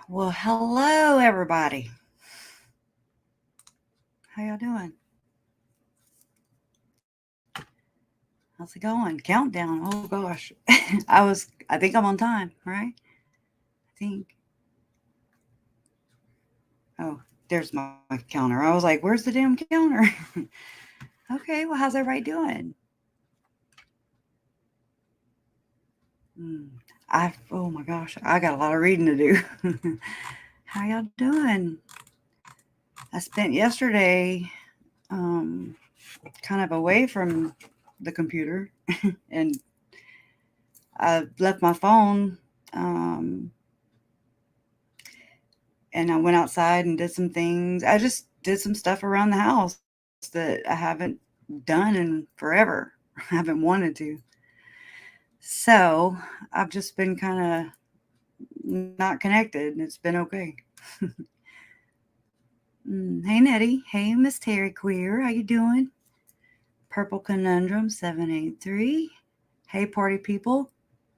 Well, hello everybody. How y'all doing? How's it going? Countdown. Oh gosh. I think I'm on time, right? I think. Oh, there's my counter. I was like, where's the damn counter? Okay, well, how's everybody doing? Hmm. Oh my gosh, I got a lot of reading to do. How y'all doing? I spent yesterday kind of away from the computer and I left my phone and I went outside and did some things. I just did some stuff around the house that I haven't done in forever. I haven't wanted to. So I've just been kind of not connected, and it's been okay. Hey Nettie, hey Miss Terry Queer, how you doing? Purple Conundrum 783. Hey party people,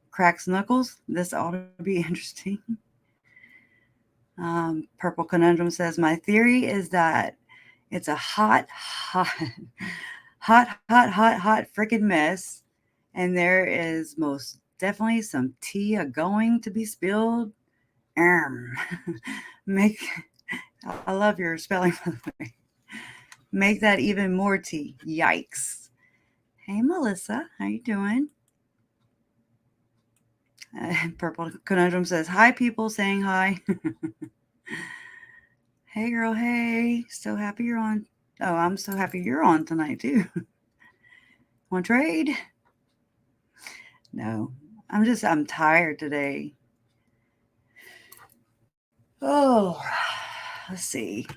cracks knuckles. This ought to be interesting. Purple Conundrum says my theory is that it's a hot freaking mess. And there is most definitely some tea a going to be spilled. Make I love your spelling by the way. Make that even more tea. Yikes. Hey Melissa, how you doing? Purple Conundrum says hi people saying hi. Hey girl, hey. So happy you're on. Oh, I'm so happy you're on tonight too. Want to trade? No. I'm tired today. Oh, let's see.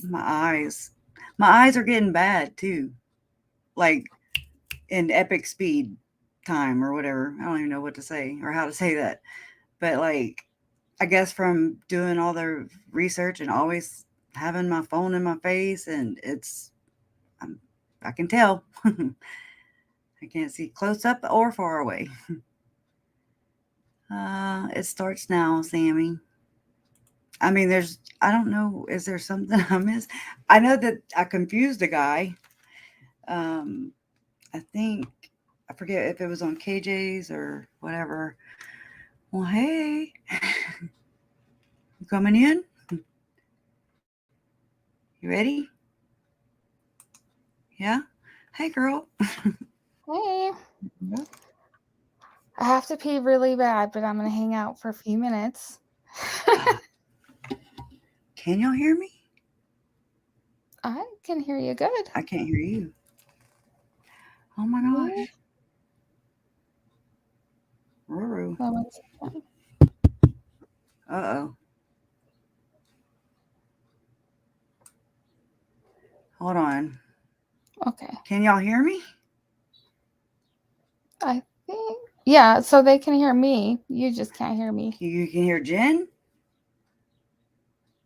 My eyes. My eyes are getting bad too. Like in epic speed time or whatever. I don't even know what to say or how to say that. But like I guess from doing all the research and always having my phone in my face and I'm, I can tell. I can't see close up or far away. It starts now, Sammy. I mean, I don't know, is there something I missed? I know that I confused a guy. Um, I think, I forget if it was on KJ's or whatever. Well, hey, you coming in? You ready? Yeah? Hey, girl. Hey, I have to pee really bad, but I'm going to hang out for a few minutes. Can y'all hear me? I can hear you good. I can't hear you. Oh my Yeah. gosh. Ruru. Uh-oh. Hold on. Okay. Can y'all hear me? I think. Yeah, so they can hear me. You just can't hear me. You can hear Jen?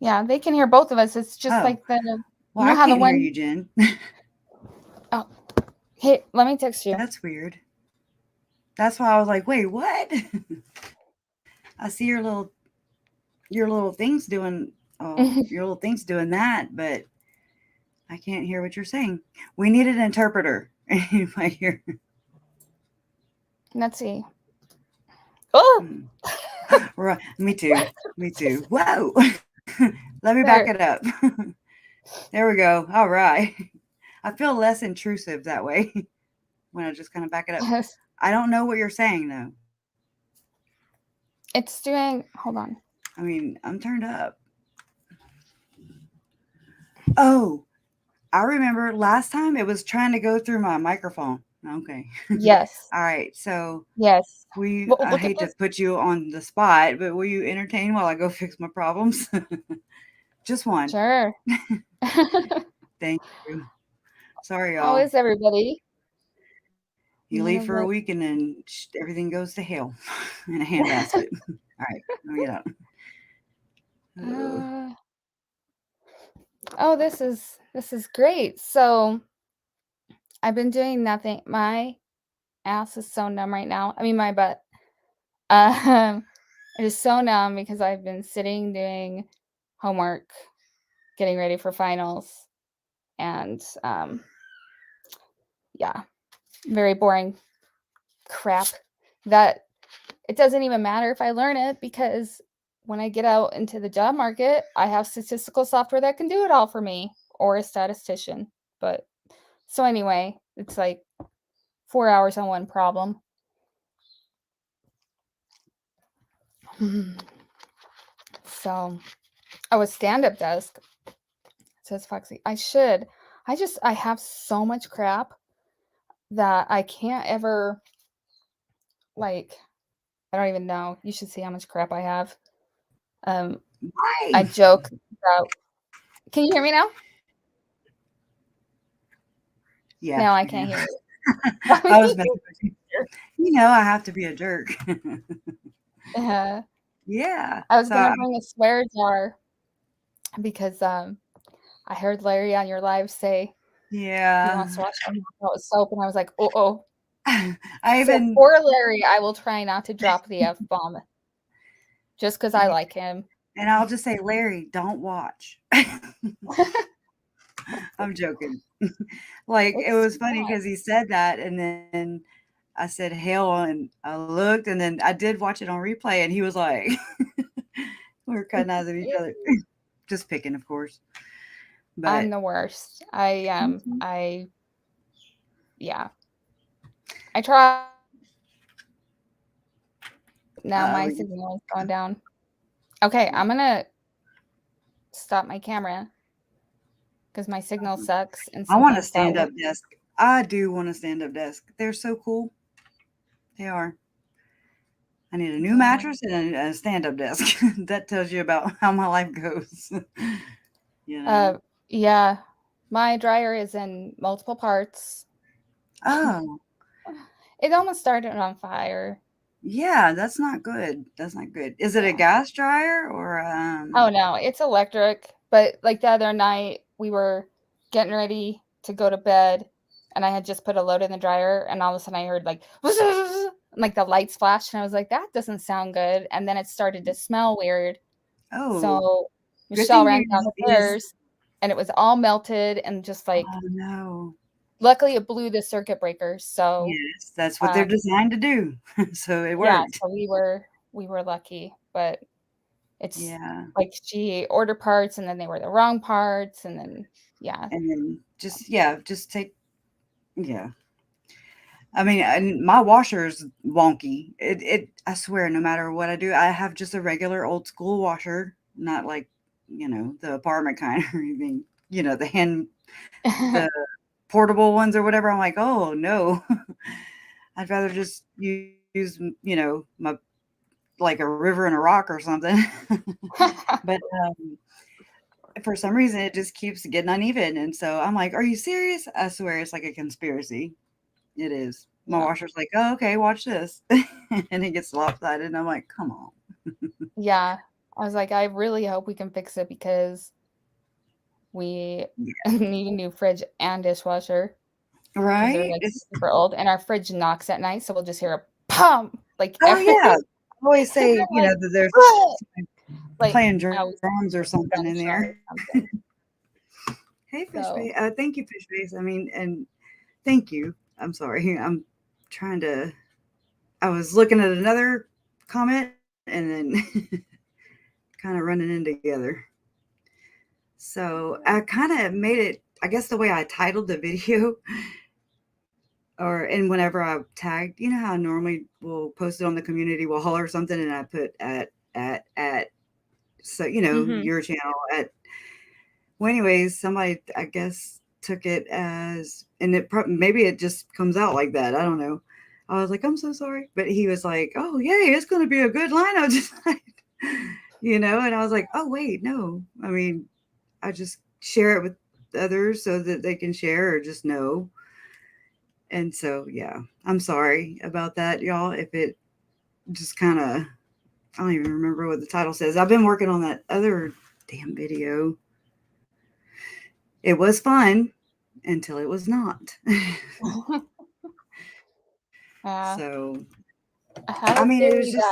Yeah, they can hear both of us. It's just Oh. like Well, you know I how the can't hear one. you, Jen. Oh, hey, let me text you. That's weird. That's why I was like, wait, what? I see your little things doing your little things doing that, but I can't hear what you're saying. We need an interpreter. Right here. Let's see. Oh, Right. Me too. Me too. Whoa. Let me back it there. up. There we go. All right. I feel less intrusive that way when I just kind of back it up. I don't know what you're saying though. It's doing. Hold on. I mean, I'm turned up. Oh, I remember last time it was trying to go through my microphone. Okay. Yes. All right. So Yes. I Look at hate to this. put you on the spot, but will you entertain while I go fix my problems? Just one. Sure. Thank you. Sorry, How y'all. is everybody? You I'm leave gonna for a look. week and then everything goes to hell in a handbasket. All right. Let me get out. Uh, Uh, oh, this is great. So I've been doing nothing. My ass is so numb right now. I mean, my butt. Um, It is so numb because I've been sitting doing homework, getting ready for finals, and yeah, very boring crap that it doesn't even matter if I learn it because when I get out into the job market, I have statistical software that can do it all for me or a statistician. But so anyway, it's like 4 hours on one problem. So, oh, a stand-up desk, says Foxy. I have so much crap that I can't ever, like, I don't even know. You should see how much crap I have. Um, I Why? joke about, can you hear me now? Yeah, No, I I can't can. hear you. I was messing with you. You know, I have to be a jerk. Uh, Yeah. I was So gonna bring a swear jar because I heard Larry on your live say he yeah. wants to wash my mouth out with soap, and I was like, oh. I So even for Larry, I will try not to drop the F bomb just because I yeah, like him. and I'll just say, Larry, don't watch. I'm joking. Like it It's was funny because he said that, and then I said hell, and I looked, and then I did watch it on replay, and he was like, we were cutting eyes at each other, just picking, of course. I'm But the worst. I yeah. I try now my we signal is going down. Okay, I'm gonna stop my camera because my signal sucks and I want a something's not stand up working. desk. I do want a stand up desk. They're so cool. They are. I need a new Yeah. mattress and a stand up desk. That tells you about how my life goes. You know? Uh yeah. My dryer is in multiple parts. Oh, It almost started on fire. yeah, that's not good. That's not good. Is it a Yeah. gas dryer or, Oh, no, it's electric, but, like, the other night, we were getting ready to go to bed, and I had just put a load in the dryer, and all of a sudden I heard, like, and, like, the lights flashed, and I was like, "That doesn't sound good," and then it started to smell weird, oh, so good Michelle thing ran you use downstairs, and it was all melted and just, like oh, no. luckily, it blew the circuit breaker, so, Yes, that's what they're um designed to do. So it yeah, worked. so we were lucky, but it's Yeah, like she ordered parts and then they were the wrong parts and then yeah. and then just yeah, just take yeah. I mean, and my washer's wonky. I swear, no matter what I do, I have just a regular old school washer, not like, the apartment kind or anything, the portable ones or whatever. I'm like, oh no, I'd rather just use, my like a river and a rock or something. But for some reason, it just keeps getting uneven. And so I'm like, are you serious? I swear it's like a conspiracy. It is. My Yeah. washer's like, "Oh, okay, watch this." And it gets lopsided, and I'm like, "Come on." Yeah. I was like, I really hope we can fix it because we Yeah. need a new fridge and dishwasher because they're Right? like It's super old and our fridge knocks at night, so we'll just hear a pump like oh, every yeah. I always and say, I'm like, that there's "Ugh!" Like playing I was drums or something in gunshot or there. something. Hey, fish So face. Thank you, fish face. I mean, and thank you. I'm sorry. I'm trying to I was looking at another comment and then kinda running in together. So, I kinda made it I guess the way I titled the video and whenever I tagged, you know how I normally will post it on the community wall or something, and I put at, so mhm. your channel at. Well, anyways, somebody I guess took it as, and maybe it just comes out like that. I don't know. I was like, I'm so sorry, but he was like, oh yay, it's going to be a good lineup tonight, and I was like, oh wait, no, I mean, I just share it with others so that they can share or just know. And so, yeah, I'm sorry about that, y'all. If it just kind of, I don't even remember what the title says. I've been working on that other damn video. It was fun until it was not. Yeah. So, I have I a mean, it was theory just,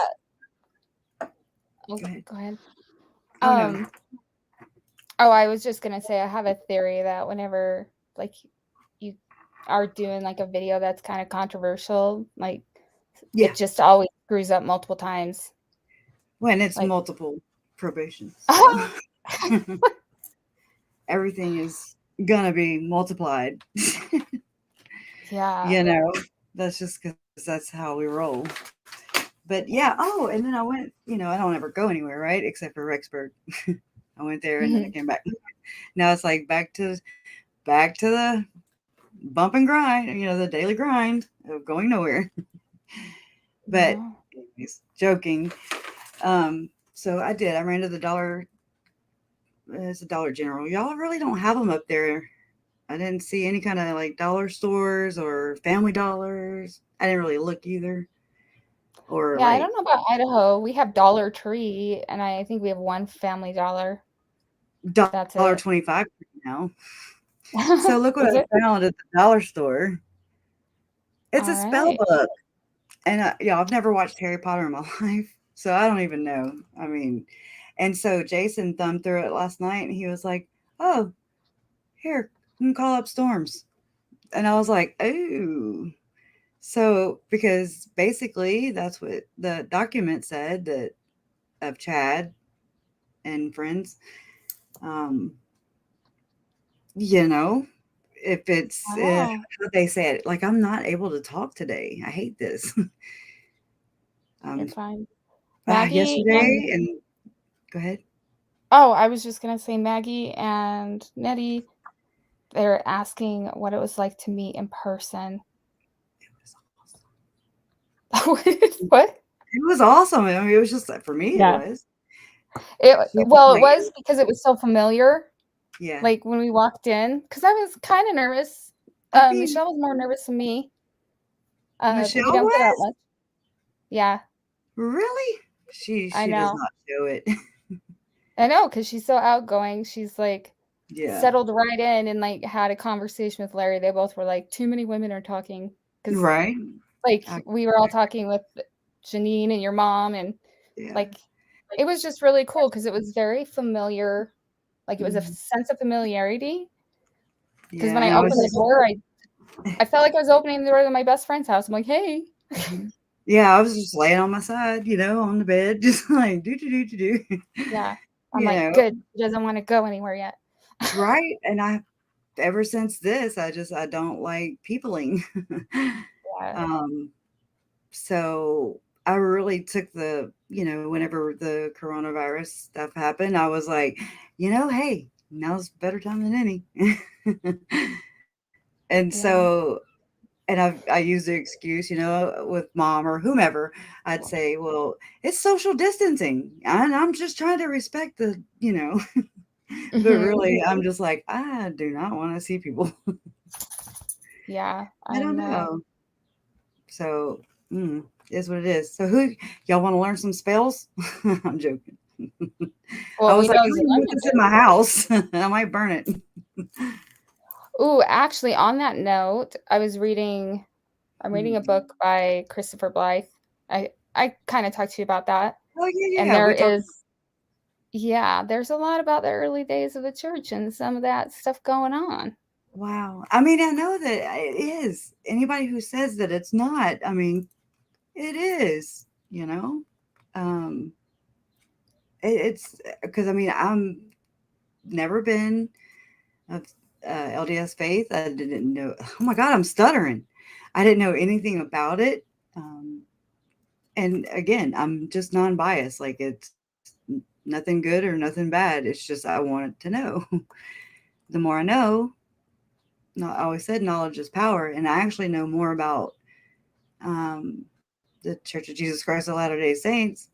that Oh, Go ahead. go ahead. Oh no. Um, oh, I was just gonna say I have a theory that whenever like you are doing like a video that's kind of controversial, like Yeah. it just always screws up multiple times. When it's Like, multiple probations. So everything is gonna be multiplied. yeah. You know, that's just because that's how we roll. But yeah, oh, and then I went, I don't ever go anywhere, right? Except for Rexburg. I went there and then I Mhm. came back. Now it's like back to the bump and grind, the daily grind of going nowhere. But No. anyways, joking. So I did. I ran to the dollar. It's a Dollar General. Y'all really don't have them up there. I didn't see any kind of like dollar stores or Family Dollars. I didn't really look either. Or Yeah, I like don't know about Idaho. We have Dollar Tree, and I think we have one Family Dollar. That's dollar it. 25 now. So look what Is it? I found at the dollar store. It's All a spell right. book. And yeah, I've never watched Harry Potter in my life, so I don't even know. I mean, and so Jason thumbed through it last night, and he was like, "Oh, here, you can call up storms." And I was like, "Oh." So because basically that's what the document said that of Chad and friends. Um, you know, if it's Oh, how they say it, like I'm not able to talk today. I hate this. you're um, fine. Maggie and yesterday, and go ahead. oh, I was just gonna say Maggie and Nettie, they're asking what it was like to meet in person. What? It was awesome. I mean, it was just like for me, it Yeah. was. It She was well, it like, was because it was so familiar, yeah. like, when we walked in, because I was kinda nervous. I mean, Michelle was more nervous than me, but we Michelle don't get out was much. Yeah, really. She I does know. not show it. I know, because she's so outgoing. She's, like, Yeah. settled right in and, like, had a conversation with Larry. They both were like, "Too many women are talking," because Right. like, I, we were all talking with Janine and your mom, and, yeah. like, it was just really cool because it was very familiar, like, it was a Mhm. sense of familiarity. Because Yeah. when I And I was opened the just. door, I felt like I was opening the door to my best friend's house. I'm like, "Hey." Mhm. Yeah, I was just laying on my side, on the bed, just like do. Yeah. I'm You like, know, "Good, he doesn't wanna go anywhere yet." right? And ever since this, I don't like peopling. Yeah. um, so I really took whenever the coronavirus stuff happened, I was like, hey, now's a better time than any. And Yeah. so, and I use the excuse, with mom or whomever, I'd say, well, it's social distancing, and I'm just trying to respect but Mhm. really, I'm just like, I do not want to see people. Yeah, I I don't know. know. So, is what it is. So, who y'all want to learn some spells? I'm joking. I Well, we was like, know I don't even want Zelena this in did. my house. I might burn it. Ooh, actually, on that note, I'm reading a Mm. book by Christopher Blythe. I kinda talked to you about that, Oh yeah, and yeah. there We talked. is yeah, there's a lot about the early days of the church and some of that stuff going on. Wow. I mean, I know that it is. Anybody who says that it's not, I mean, it is. Um, it's because I mean, I'm never been of LDS faith. I didn't know. Oh my God, I'm stuttering. I didn't know anything about it. Um, and again, I'm just non-biased. Like it's nothing good or nothing bad. It's just I wanted to know. The more I know, I always said knowledge is power, and I actually know more about um, the Church of Jesus Christ of Latter-day Saints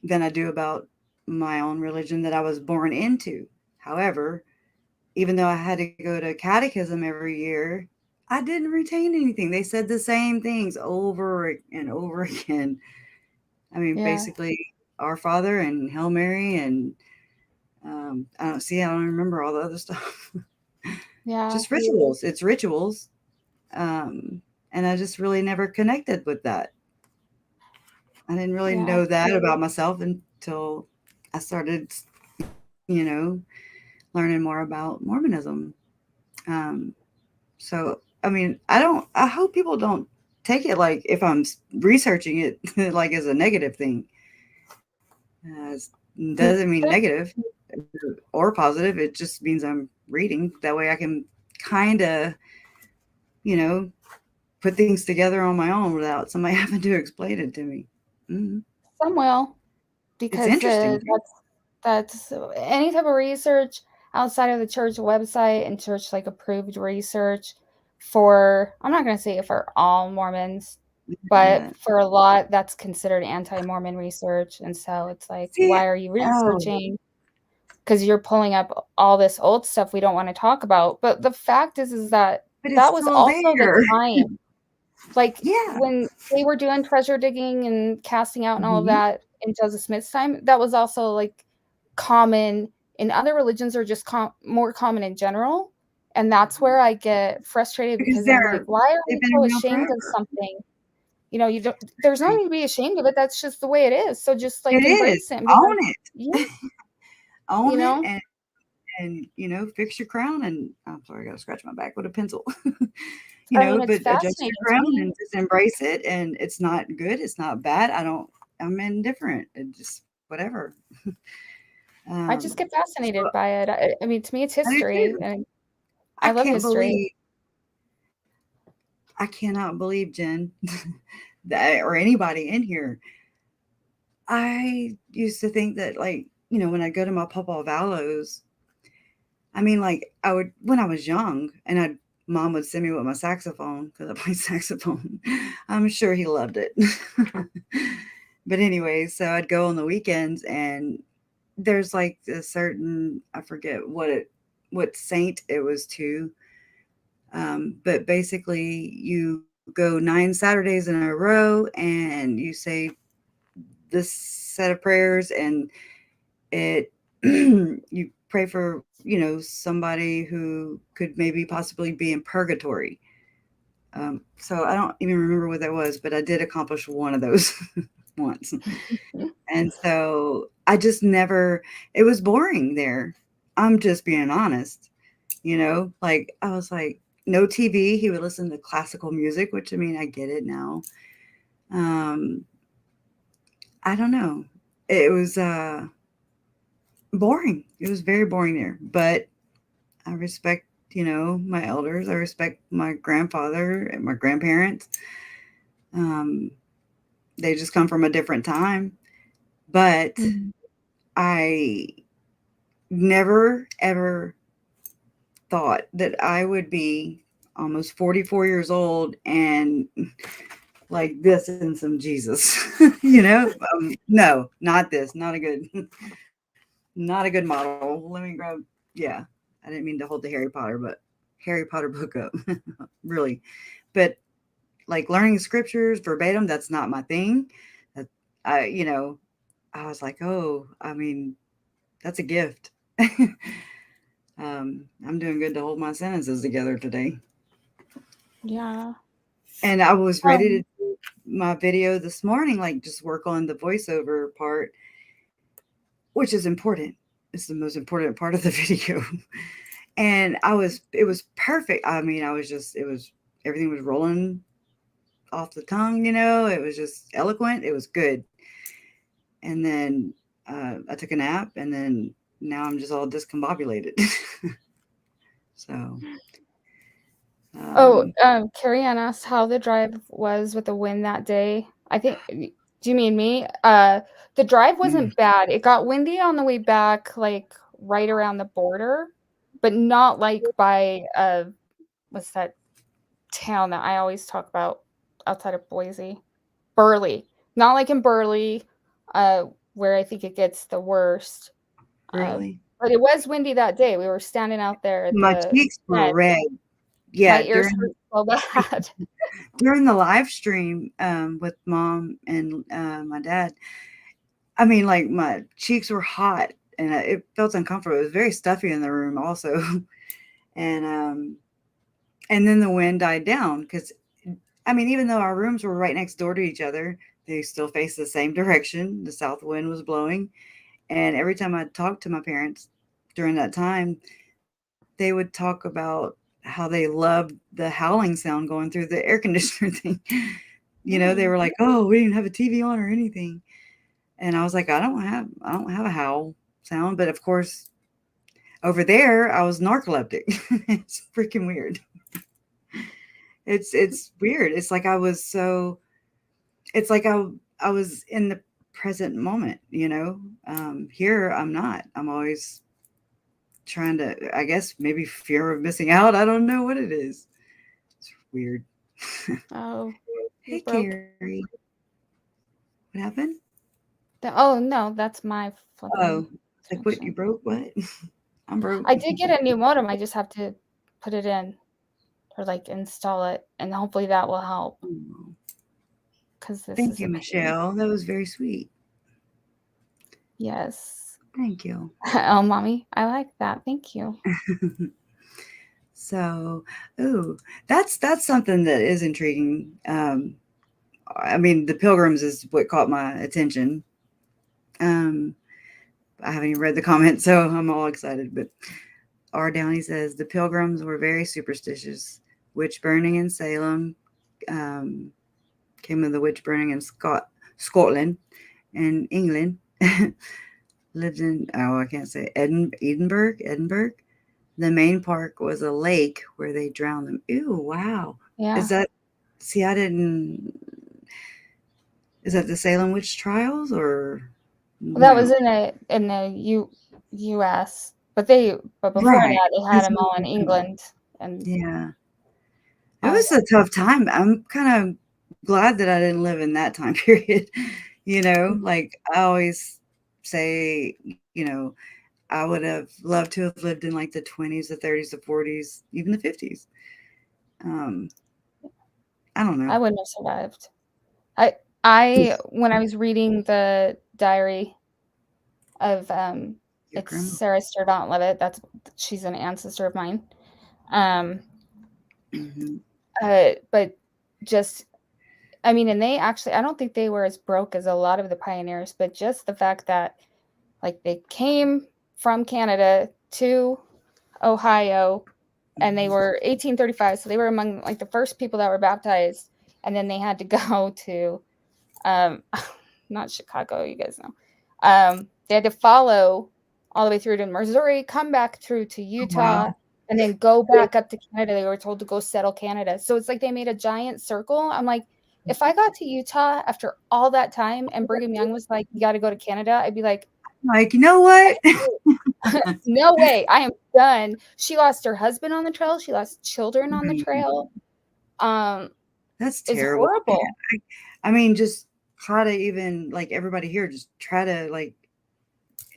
than I do about my own religion that I was born into. However, even though I had to go to catechism every year, I didn't retain anything. They said the same things over and over again. I mean, Yeah. basically, Our Father and Hail Mary, and I don't remember all the other stuff. Yeah. Just rituals. It's rituals. Um, and I just really never connected with that. I didn't really Yeah. know that about myself until I started, learning more about Mormonism. Um, so, I mean, I hope people don't take it like if I'm researching it like as a negative thing. Doesn't mean negative or positive. It just means I'm reading. That way I can kind of, you know, put things together on my own without somebody having to explain it to me. Mhm. Some will, It's because interesting. that's any type of research outside of the church website and church like approved research for, I'm not going to say for all Mormons, but Uh, for a lot that's considered anti-Mormon research. And so it's like, see, why are you oh, researching? Because you're pulling up all this old stuff we don't want to talk about. But the fact is that but it's that was still also the there. time, like, Yeah. when they were doing treasure digging and casting out and all of Mhm. that in Joseph Smith's time, that was also, like, common in other religions, or just more common in general, and that's Mhm. where I get frustrated, Because because I'm like, "Why are they've we been so around ashamed of forever. something?" You know, you don't there's no Right. need to be ashamed of it, that's just the way it is, so just, It like, is. embrace it and be Own like, it. "Yeah," you Own it know? and fix your crown and I'm sorry, I gotta scratch my back with a pencil. I mean, it's But adjust your fascinating to crown me. and just embrace it, and it's not good, it's not bad. I'm indifferent. It just whatever. I just Um, get so fascinated by it. I mean, to me, it's I do history, too. and I I love can't history. believe I cannot believe, Jen, that or anybody in here. I used to think that like, when I go to my Papa Vallows, I mean, like, I would when I was young, and mom would send me with my saxophone because I play saxophone. I'm sure he loved it. But anyway, so I'd go on the weekends, and there's like a certain I forget what saint it was to, but basically you go 9 Saturdays in a row, and you say this set of prayers, and it you pray for somebody who could maybe possibly be in purgatory. So I don't even remember what that was, but I did accomplish one of those once. And so I just never, it was boring there. I'm just being honest, like I was like, no TV. He would listen to classical music, which I mean, I get it now. Um, I don't know. It was boring. It was very boring there, but I respect, my elders. I respect my grandfather and my grandparents. Um, they just come from a different time. But Mhm. I never, ever thought that I would be almost 44 years old and like this and some Jesus, no, not this, not a good, not a good model. Let me grab, yeah, I didn't mean to hold the Harry Potter, but Harry Potter book up, really. But like learning scriptures verbatim, that's not my thing. That I was like, oh, I mean, that's a gift. I'm doing good to hold my sentences together today. Yeah. And I was ready to Um, do my video this morning, like just work on the voiceover part, which is important. It's the most important part of the video. And it was perfect. I mean, everything was rolling off the tongue, it was just eloquent. It was good. And then I took a nap, and then now I'm just all discombobulated. So, oh, um, Carrie Ann asked how the drive was with the wind that day. I think, do you mean me? The drive mm, wasn't bad. It got windy on the way back, like right around the border, but not like by what's that town that I always talk about outside of Boise? Burley. Not like in Burley, where I think it gets the worst. Uh, really, but it was windy that day. We were standing out there at my the cheeks were fence. red. My Yeah, ears hurt so bad. during the live stream with mom and my dad. I mean, like my cheeks were hot, and it felt uncomfortable. It was very stuffy in the room, also, and and then the wind died down because I mean, even though our rooms were right next door to each other, They still faced the same direction. The south wind was blowing. And every time I talked to my parents during that time, they would talk about how they loved the howling sound going through the air conditioner thing. They Mm. were like, "Oh, we didn't have a TV on or anything." And I was like, I don't have a howl sound, but of course, over there I was narcoleptic. It's freaking weird. It's weird. It's like I was in the present moment. Here I'm not. I'm always trying to, I guess, maybe fear of missing out. I don't know what it is. It's weird. Oh, you Hey, broke. Carrie. What happened? Oh no, that's my Oh, flipping like what? You connection. broke? What? I'm broke. I did get a new modem. I just have to put it in or like install it, and hopefully that will help Oh, because this thank is you, a pain. Michelle. That was very sweet. Yes. Thank you. Oh, mommy, I like that. Thank you. So, ooh, that's something that is intriguing. I mean, the Pilgrims is what caught my attention. Um, I haven't even read the comments, so I'm all excited. But R. Downey says the Pilgrims were very superstitious. Witch burning in Salem um, came of the witch burning in Scotland and England. Lived in, oh, I can't say, Edinburgh. The main park was a lake where they drowned them. Ew, wow. Is Yeah. that, see, I didn't, is that the Salem witch trials or Well, that no? was in the U.S., but before Right. that they had That's them what all I'm in saying. England and Yeah. It all was a tough time. I'm kind of glad that I didn't live in that time period. that. Like I always say, I would have loved to have lived in like the 20s, the 30s, the 40s, even the 50s. Um, I don't know. I wouldn't have survived. I when I was reading the diary of Your it's grandma. Sarah Sturdant-Levitt. She's an ancestor of mine. Um, Hmm. but just I mean, and they actually I don't think they were as broke as a lot of the pioneers, but just the fact that like they came from Canada to Ohio and they Hmm. were 1835, so they were among like the first people that were baptized, and then they had to go to um not Chicago, you guys know. They had to follow all the way through to Missouri, come back through to Oh, wow. Utah, and then go back up to Canada. They were told to go settle Canada. So it's like they made a giant circle. I'm like, if I got to Utah after all that time and Brigham Young was like, you got to go to Canada, I'd be like, Like, you know what? no way, I am done. She lost her husband on the trail. She lost children on the Mm, trail. Um, that's it's terrible. horrible. I mean, just try to even like everybody here, just try to like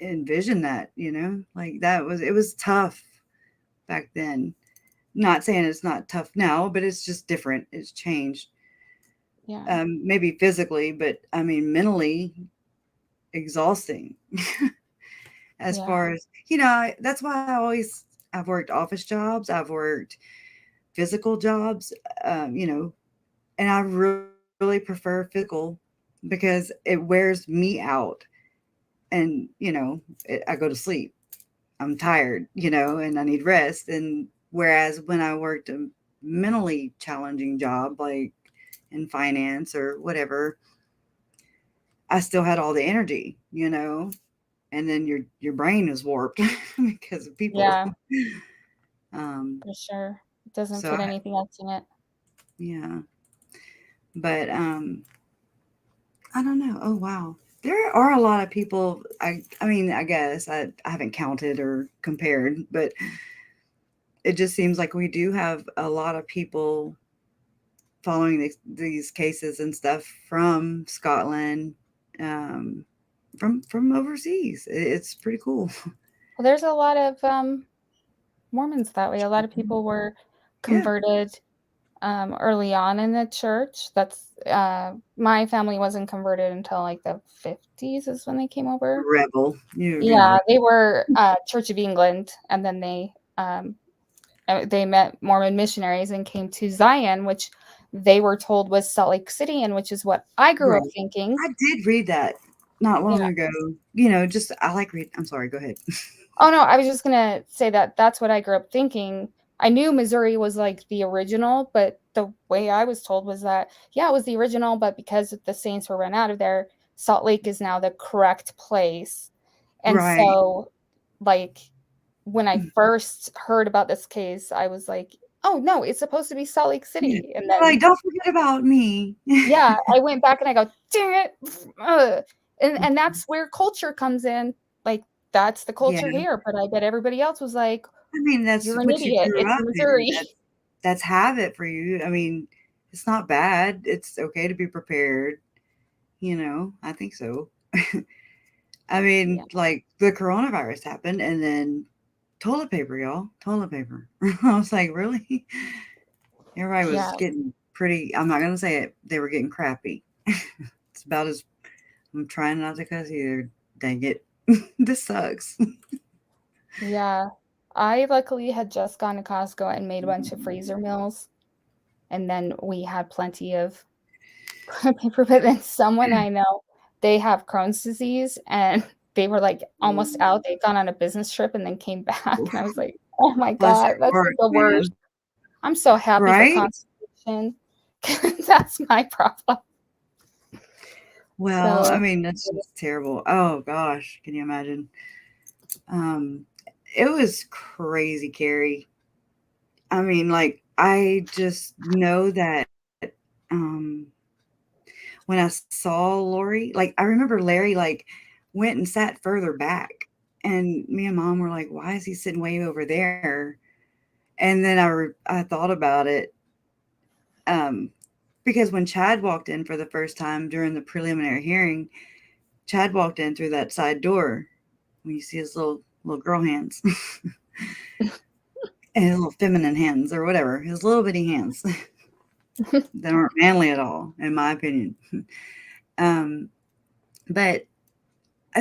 envision that. Like it was tough back then. Not saying it's not tough now, but it's just different. It's changed. Yeah, Maybe physically, but I mean mentally exhausting. As yeah, far as that's why I've worked office jobs, I've worked physical jobs, and I really prefer physical because it wears me out, and I go to sleep. I'm tired, and I need rest. And whereas when I worked a mentally challenging job like in finance or whatever, I still had all the energy. And then your brain is warped because of people. yeah, um for sure. It doesn't so fit anything else in it. yeah, but I don't know. Oh wow, there are a lot of people. I mean, I guess I haven't counted or compared, but it just seems like we do have a lot of people following these cases and stuff from Scotland, um, from overseas. It's pretty cool. Well, there's a lot of Mormons that way. A lot of people were Yeah, converted early on in the church. That's my family wasn't converted until like the 50s is when they came over. rebel. You're Yeah, like, they were Church of England, and then they met Mormon missionaries and came to Zion, which they were told was Salt Lake City, and which is what I grew up Right. thinking. I did read that not long Yeah. ago. Just I like read. I'm sorry. Go ahead. Oh, no, I was just gonna say that that's what I grew up thinking. I knew Missouri was, like, the original, but the way I was told was that, yeah, it was the original, but because the Saints were run out of there, Salt Lake is now the correct place. And Right. so, like, when I first heard about this case, I was like, "Oh, no, it's supposed to be Salt Lake Yeah. City." And You're like, then, don't forget about me. yeah, I went back and I go, "Dang it." Ugh. And that's where culture comes in. Like, that's the Yeah. culture here, but I bet everybody else was like, I mean, that's "You're an what you idiot. grew It's up in. Missouri." That's habit for you. I mean, it's not bad. It's okay to be prepared. I think so. I mean, Yeah. like the coronavirus happened and then toilet paper, y'all. Toilet paper. I was like, really? Everybody was Yeah. getting pretty, I'm not going to say it, they were getting crappy. It's about as, I'm trying not to cuss either. Dang it. This sucks. Yeah. I luckily had just gone to Costco and made a bunch of freezer meals, and then we had plenty of toilet paper, but then someone I know, they have Crohn's disease, and they were, like, almost out. They'd gone on a business trip and then came back, and I was like, "Oh my Bless god, your that's heart, the worst." man. I'm so happy for Right? constipation. That's my problem. Well, I So, mean, that's just terrible. Oh gosh, can you imagine? Um, it was crazy, Carrie. I mean, like, I just know that um when I saw Lori, like I remember Larry like went and sat further back. And me and mom were like, why is he sitting way over there? And then I thought about it. Um, because when Chad walked in for the first time during the preliminary hearing, Chad walked in through that side door when you see his little girl hands and his little feminine hands or whatever, his little bitty hands that aren't manly at all, in my opinion. Um, but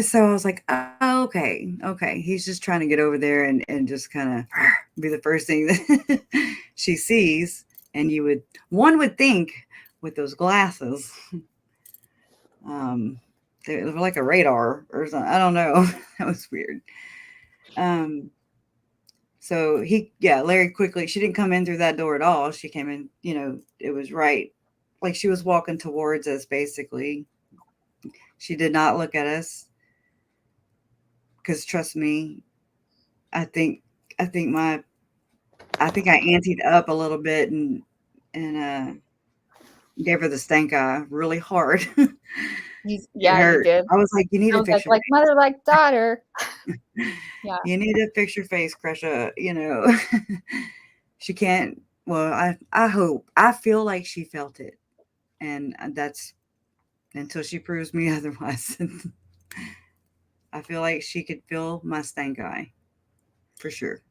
so I was like, oh, okay. He's just trying to get over there and just kind of be the first thing that she sees. And one would think with those glasses, um, they were like a radar or something. I don't know. That was weird. Um, so Larry quickly, she didn't come in through that door at all. She came in, it was right. Like she was walking towards us basically. She did not look at us because trust me, I think I think my I think I anteed up a little bit and gave her the stank eye really hard. It yeah, you hurt. did. I was like, "You need to Sounds fix your like mother, like daughter. Yeah. you need to fix your face, Crusha." She can't well, I hope. I feel like she felt it, and that's until she proves me otherwise. I feel like she could feel my stank eye for sure.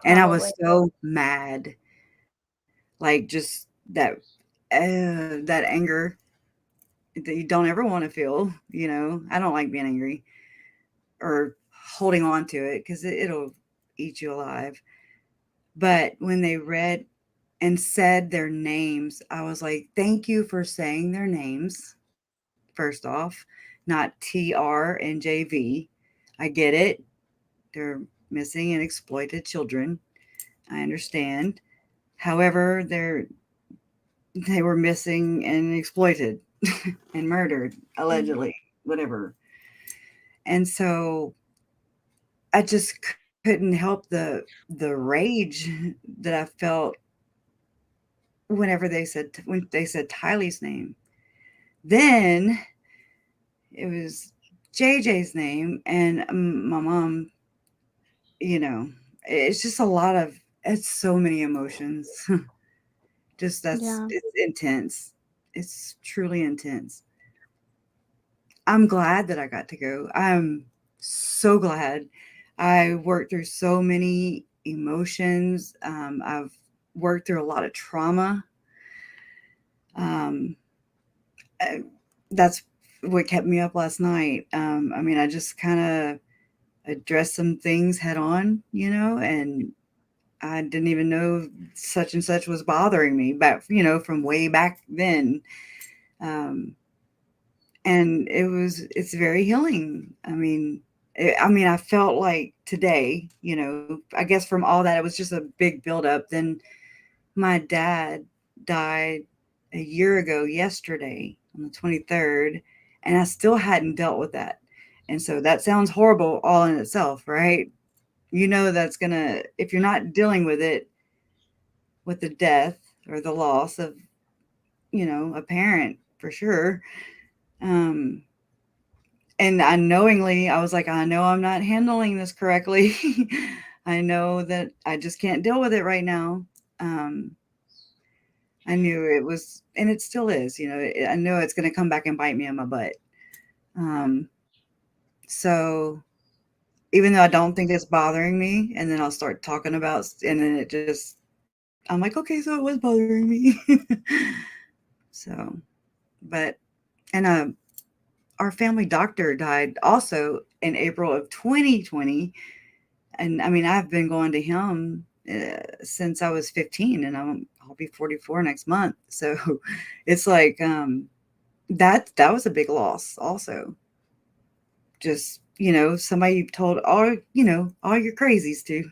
And I Probably. was so mad, like just that anger that you don't ever want to feel. I don't like being angry or holding on to it because it'll eat you alive. But when they read and said their names, I was like, thank you for saying their names, first off, not TR and JV. I get it. They're missing and exploited children. I understand. However, they were missing and exploited and murdered, Mm. allegedly, whatever. And so I just couldn't help the rage that I felt when they said Tylee's name. Then it was JJ's name, and my mom. You know, it's just a lot of it's so many emotions. Just Yeah. it's intense. It's truly intense. I'm glad that I got to go. I'm so glad. I worked through so many emotions. I've worked through a lot of trauma. Um, uh, that's what kept me up last night. I mean, I just kind of addressed some things head on, and I didn't even know such and such was bothering me back, from way back then. Um, and it's very healing. I felt like today, I guess from all that, it was just a big buildup. Then my dad died a year ago yesterday on the 23rd, and I still hadn't dealt with that. And so that sounds horrible all in itself, right? That's gonna, if you're not dealing with it, with the death or the loss of, a parent for sure. Um, and I was like, I know I'm not handling this correctly. I know that I just can't deal with it right now. Um, I knew it was, and it still is, I know it's going to come back and bite me in my butt. Um, so even though I don't think it's bothering me, and then I'll start talking about, and then I'm like, okay, so it was bothering me. So, but, and our family doctor died also in April of 2020. And I've been going to him since I was 15, and I'll be 44 next month. So it's like, that was a big loss also. Just, somebody you told all your crazies to.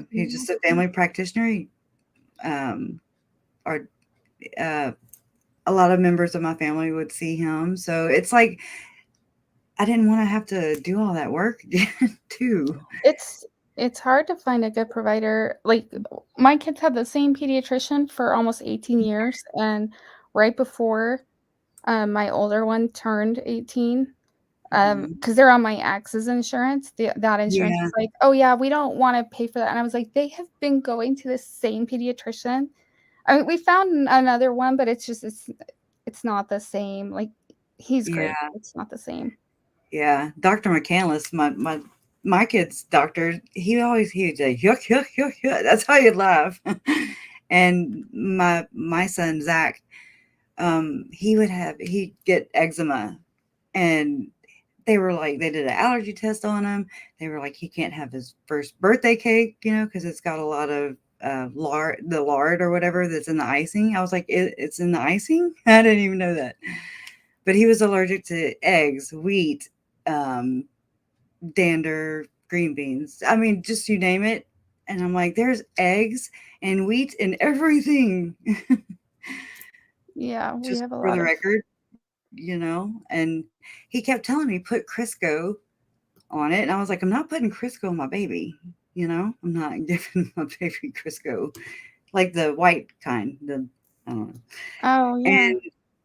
He's just a family practitioner. Um, or a lot of members of my family would see him. So it's like I didn't want to have to do all that work again too. It's hard to find a good provider. Like, my kids had the same pediatrician for almost 18 years, and right before my older one turned 18, Mhm. because they're on my ex's insurance, that insurance Yeah, was like, "Oh, yeah, we don't wanna pay for that," and I was like, "They have been going to the same pediatrician." I mean, we found another one, but it's not the same, like, he's great, yeah, it's not the same. yeah. Dr. McCandless, my kid's doctor, he'd say yuck yuck yuck yuck. That's how he'd laugh. And my son Zach, he'd get eczema, and they did an allergy test on him. They were like, he can't have his first birthday cake, because it's got a lot of lard or whatever that's in the icing. I was like, it's in the icing? I didn't even know that. But he was allergic to eggs, wheat, um, dander, green beans. Just you name it. And I'm like, there's eggs and wheat in everything. Yeah, we Just have a for lot the of record, And he kept telling me, put Crisco on it. And I was like, I'm not putting Crisco on my baby. I'm not giving my baby Crisco, like the white kind. I don't know. Oh, yeah. And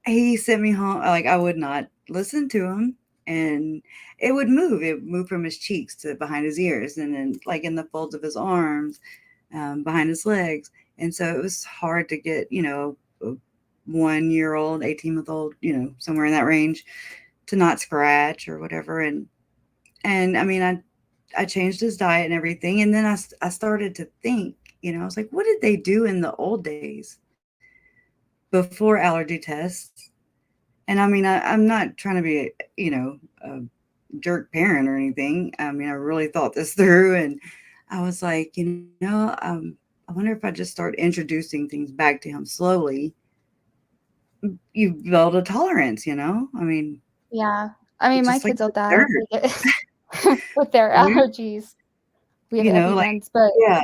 he sent me home. Like, I would not listen to him. And it would move. It would move from his cheeks to behind his ears, and then like in the folds of his arms, behind his legs. And so it was hard to get, a 1 year old, 18-month old, somewhere in that range, to not scratch or whatever. And I changed his diet and everything. And then I started to think, I was like, what did they do in the old days before allergy tests? And I'm not trying to be, a jerk parent or anything. I really thought this through, and I was like, I wonder if I just start introducing things back to him slowly. You build a tolerance, Yeah. I mean, my just like kids will die if dessert, they get with their right? allergies. We have Like, evidence, but yeah.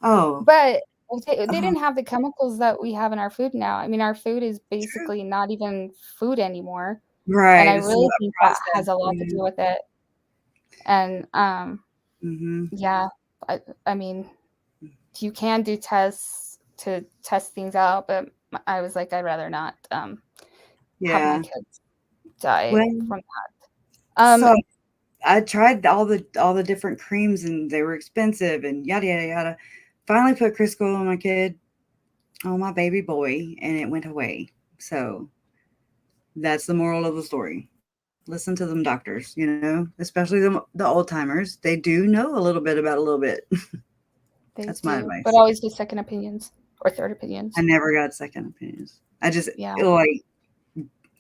Oh, but they uh didn't have the chemicals that we have in our food now. I mean, our food is basically not even food anymore, and I right. It's really a think that has process. a lot to do with it. And, Mhm. yeah, I mean, you can do tests to test things out, but I was like, I'd rather not, have my Yeah. kids die Well, from that. so I tried all the different creams, and they were expensive and yada yada yada. Finally put Crisco on my kid, on my baby boy, and it went away. So that's the moral of the story. Listen to them doctors, especially the old timers. They do know a little bit about a little bit. They That's my do, but advice. always get second opinions or third I opinions. never got second opinions. Yeah. Like,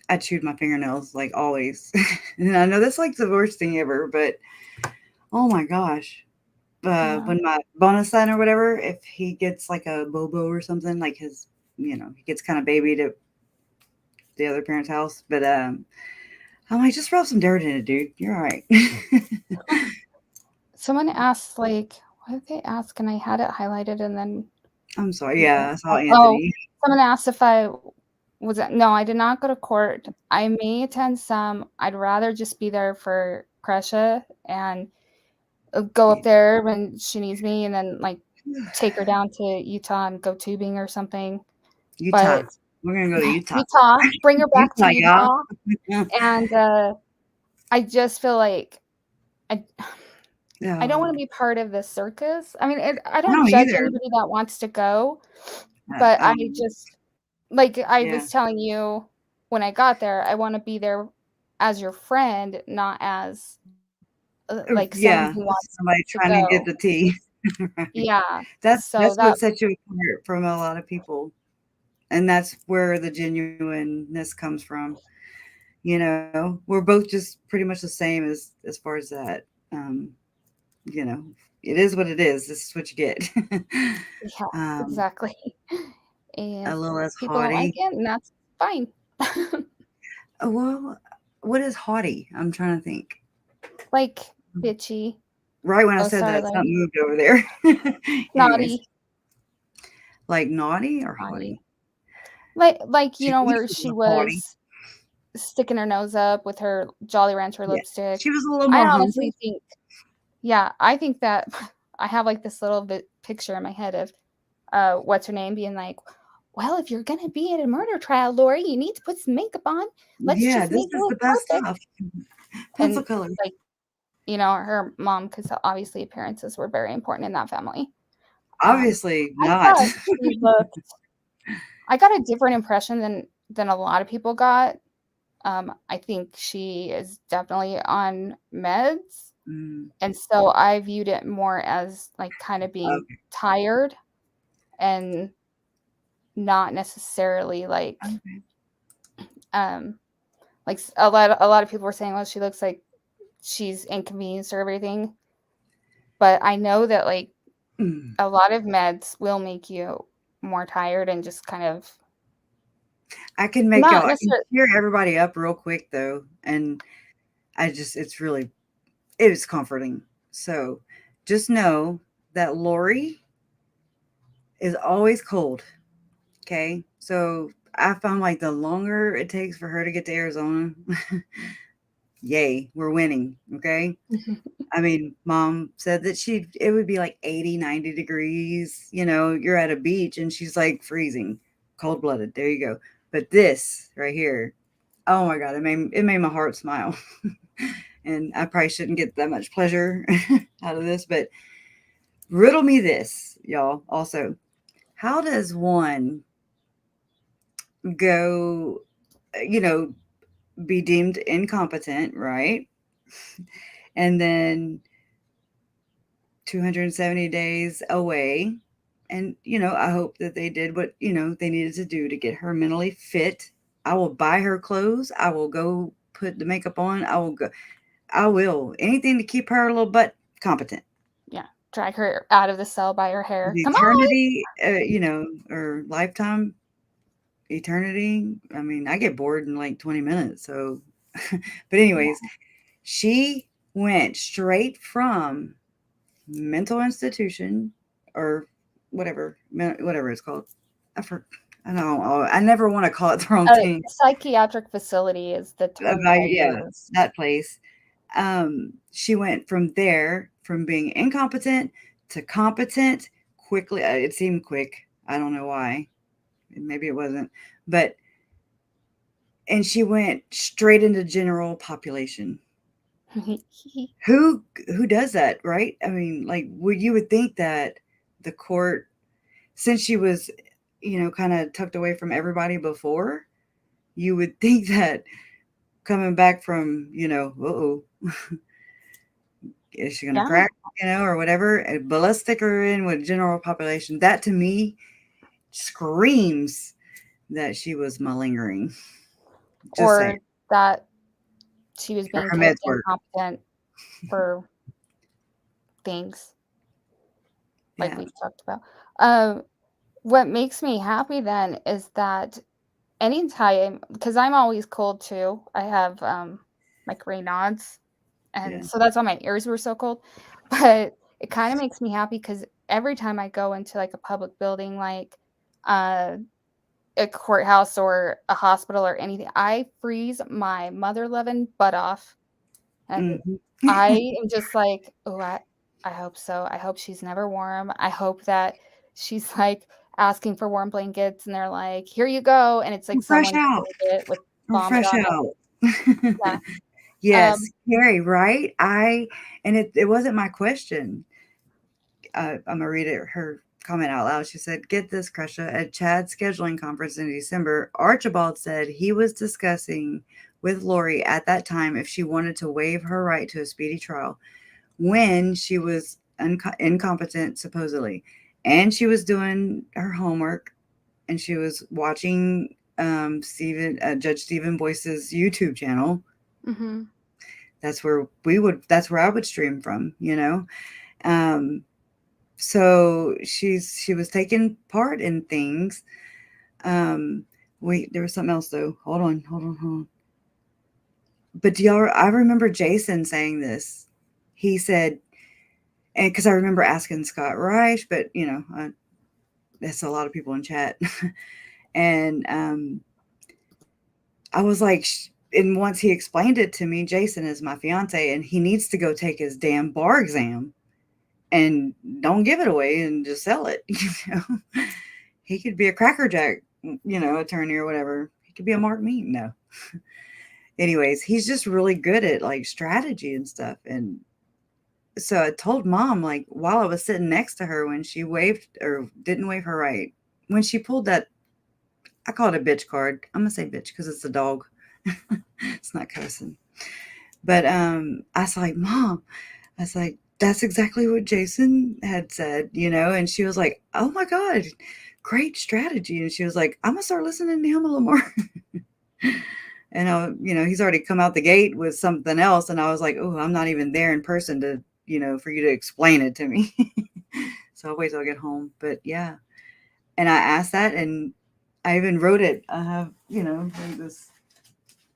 I chewed my fingernails like always. And I know that's like the worst thing ever, but oh my gosh. Yeah. when my bonus son or whatever, if he gets like a bobo or something, like his, he gets kind of babied at the other parent's house. But I'm like, just rub some dirt in it, dude. You're all right. Someone asked, like, what did they ask? And I had it highlighted and then I'm sorry. Yeah, I saw oh, Anthony. someone asked if I was it no, I did not go to court. I may attend some. I'd rather just be there for Kresha and go up there when she needs me and then like take her down to Utah and go tubing or something. Utah. But We're gonna go to Utah. Utah, bring her back to Utah, y'all. Utah. And I just feel like I I don't want to Oh, be part of the circus. I mean, I I don't don't judge either. anybody that wants to go, Uh, but I um, just like I yeah. was telling you when I got there, I want to be there as your friend, not as like someone Yeah, who this is wants somebody to trying to get go. the tea. Right. Yeah. So That's what that sets you apart from a lot of people, and that's where the genuineness comes from. We're both just pretty much the same as far as that. Um, you know, it is what it is. This is what you get. yeah, um, exactly. And a if little less people don't like haughty. it, and that's fine. Well, what is haughty? I'm trying to think. Like bitchy. Right when I Oh, said sorry, that, like something moved over there. Anyways, naughty, like naughty or naughty. haughty? Like She where was a she little haughty. was sticking her nose up with her Jolly Rancher Yeah, lipstick. she was a little I more honestly humble. think, yeah, I think that I have like this little bit picture in my head of what's her name being like, well, if you're gonna be at a murder trial, Lori, you need to put some makeup on. Let's Yeah, just this make it is the look best perfect. stuff. Pencil And color. like, her mom, because obviously appearances were very important in that family. Um, Obviously I not. thought she looked. I got a different impression than a lot of people got. I think she is definitely on meds. Mm, And so I viewed it more as like kind of being okay, tired and not necessarily okay. like a lot of people were saying, well, she looks like she's inconvenienced or everything. But I know that like Mm. a lot of meds will make you more tired and just kind of not I can necessarily. cheer everybody up real quick though, and it is comforting. So just know that Lori is always cold. Okay, so I found like the longer it takes for her to get to Arizona, yay, we're winning. Okay. I mean, mom said that it would be like 80, 90 degrees. You're at a beach and she's like freezing, cold blooded. There you go. But this right here, oh my God, it made my heart smile. And I probably shouldn't get that much pleasure out of this, but riddle me this, y'all. Also, how does one go, you know, be deemed incompetent, right? And then 270 days away. And, I hope that they did what, they needed to do to get her mentally fit. I will buy her clothes. I will go put the makeup on. I will. Anything to keep her little butt competent. Yeah, drag her out of the cell by her hair. The Come on. eternity, or lifetime eternity. I mean, I get bored in like 20 minutes. So, but anyways, Yeah. she went straight from mental institution or whatever it's called. I for, I don't know. I never want to call it the wrong thing. Psychiatric facility is the term that I Yeah, use. that place. She went from there, from being incompetent to competent quickly. It seemed quick. I don't know why. Maybe it wasn't, but and she went straight into general population. Who does that, right? I mean, like, you would think that the court, since she was, kind of tucked away from everybody before, you would think that coming back from, uh-oh, is she gonna Yeah. crack, or whatever? But let's stick her in with general population. That to me screams that she was malingering. Just saying, Or that she was or being her kept meds work. incompetent for things. like Yeah. we've talked about. Um, what makes me happy then is that anytime, because I'm always cold too. I have like Raynaud's, and Yeah. so that's why my ears were so cold. But it kind of makes me happy because every time I go into like a public building, like uh, a courthouse or a hospital or anything, I freeze my mother loving butt off, and Mhm. I am just like, oh, I hope so. I hope she's never warm. I hope that she's like asking for warm blankets, and they're like, here you go, and it's like We're fresh someone's out. blanket with We're vomit fresh on it. out. Yeah. Yes, Um, Carrie, right? And it wasn't my question. I'm gonna read it, her comment out loud. She said, "Get this, Crusha. At Chad's scheduling conference in December, Archibald said he was discussing with Lori at that time if she wanted to waive her right to a speedy trial when she was incompetent, supposedly, and she was doing her homework and she was watching Judge Stephen Boyce's YouTube channel. mhm. That's where I would stream from, you know. Um, so she was taking part in things. Um, wait, there was something else though. Hold on. But do y'all? I remember Jason saying this. He said, and because I remember asking Scott Reich, but that's a lot of people in chat, and I was like, and once he explained it to me, Jason is my fiance, and he needs to go take his damn bar exam and don't give it away and just sell it. He could be a crackerjack, attorney or whatever. He could be a Mark Mean. No. Anyways, he's just really good at like strategy and stuff. And so I told mom, like, while I was sitting next to her when she waved or didn't wave her right, when she pulled that, I call it a bitch card. I'm gonna say bitch because it's a dog. It's not cussing. But I was like, Mom, I was like, that's exactly what Jason had said, and she was like, oh my God, great strategy. And she was like, I'm gonna start listening to him a little more. And he's already come out the gate with something else. And I was like, oh, I'm not even there in person to, for you to explain it to me. So I'll wait till I get home. But yeah. And I asked that and I even wrote it. I have, like this,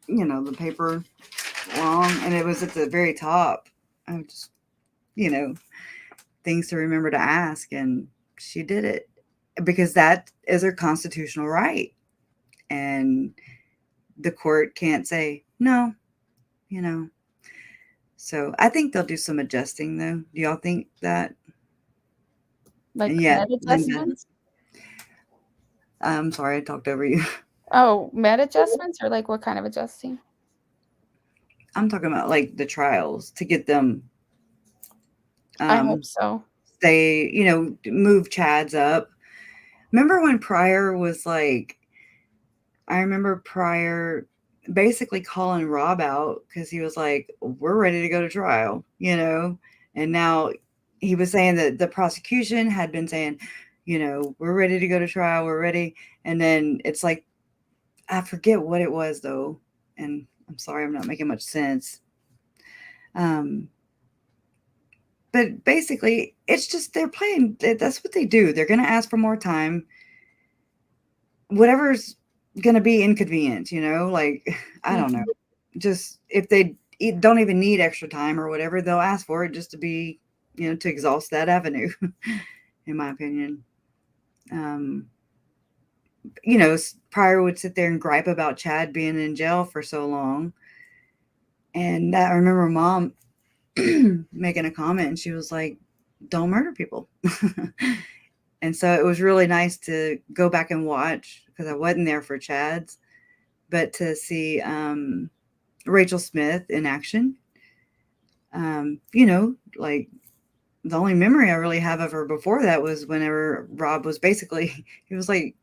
the paper long, and it was at the very top. I just, you know, things to remember to ask. And she did it because that is her constitutional right. And the court can't say no, you know. So I think they'll do some adjusting though. Do y'all think that? Like And yeah, med Linda, adjustments? I'm sorry I talked over you. Oh, med adjustments or like what kind of adjusting? I'm talking about like the trials to get them I hope um so. stay, move Chad's up. Remember when Pryor was like, I remember Pryor basically calling Rob out because he was like, we're ready to go to trial, and now he was saying that the prosecution had been saying, we're ready to go to trial, we're ready. And then it's like, I forget what it was though. And I'm sorry, I'm not making much sense. Um, but basically, it's just they're playing. That's what they do. They're going to ask for more time. Whatever's going to be inconvenient, like, I don't know. Mhm. Just if they don't even need extra time or whatever, they'll ask for it just to be, to exhaust that avenue, in my opinion. Um, Pryor would sit there and gripe about Chad being in jail for so long. And I remember mom making a comment and she was like, don't murder people. And so it was really nice to go back and watch because I wasn't there for Chad's, but to see Rachel Smith in action. Like the only memory I really have of her before that was whenever Rob was basically, he was like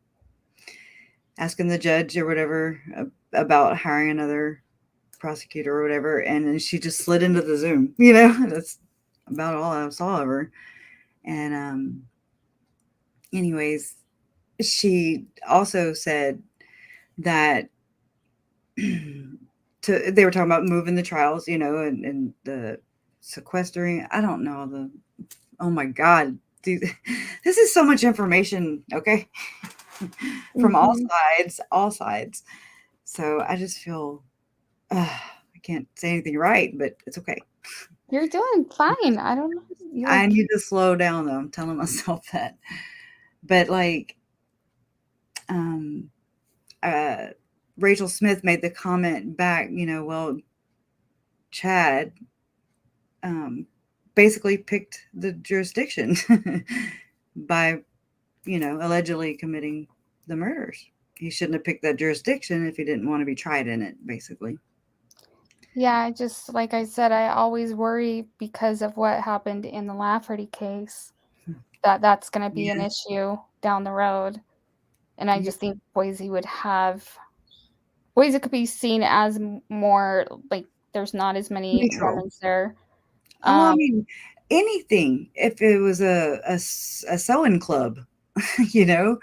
asking the judge or whatever about hiring another prosecutor or whatever. And then she just slid into the Zoom, that's about all I saw of her. And, anyways, she also said that they were talking about moving the trials, and the sequestering. I don't know oh my God, do this is so much information, okay? From Mhm. all sides. So I just feel I can't say anything right, but it's okay. You're doing fine. I don't know. You I like need to slow down though. I'm telling myself that. But like um uh Rachel Smith made the comment back, well, Chad um basically picked the jurisdiction by, allegedly committing the murders. He shouldn't have picked that jurisdiction if he didn't want to be tried in it, basically. Yeah, just like I said, I always worry because of what happened in the Lafferty case that that's going to be an Yeah. issue down the road. And I Yeah. just think Boise would have Boise could be seen as more like there's not as many Neutral. Mormons there. Oh, I Um, mean, anything. If it was a sewing club, you know,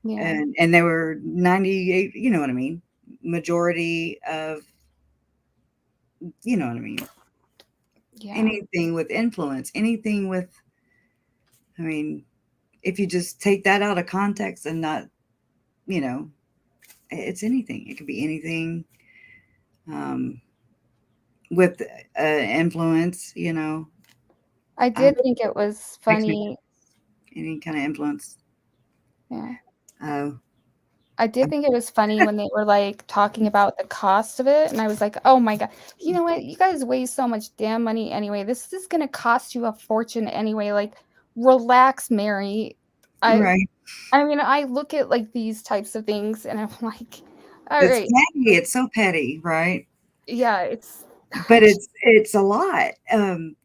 yeah, and there were 98, you know what I mean, majority of, you know what I mean, yeah. anything with influence, anything with, I mean, if you just take that out of context and not, you know, it's anything. It could be anything um, with influence, I um, did think it was makes me funny. any kind of influence. Yeah. Uh, I did think it was funny when they were like talking about the cost of it, and I was like, "Oh my god, you know what? You guys waste so much damn money anyway. This is gonna cost you a fortune anyway. Like, relax, Mary." I right. I mean, I look at like these types of things, and I'm like, "All It's right, petty. It's so petty, right? yeah, it's." But it's a lot.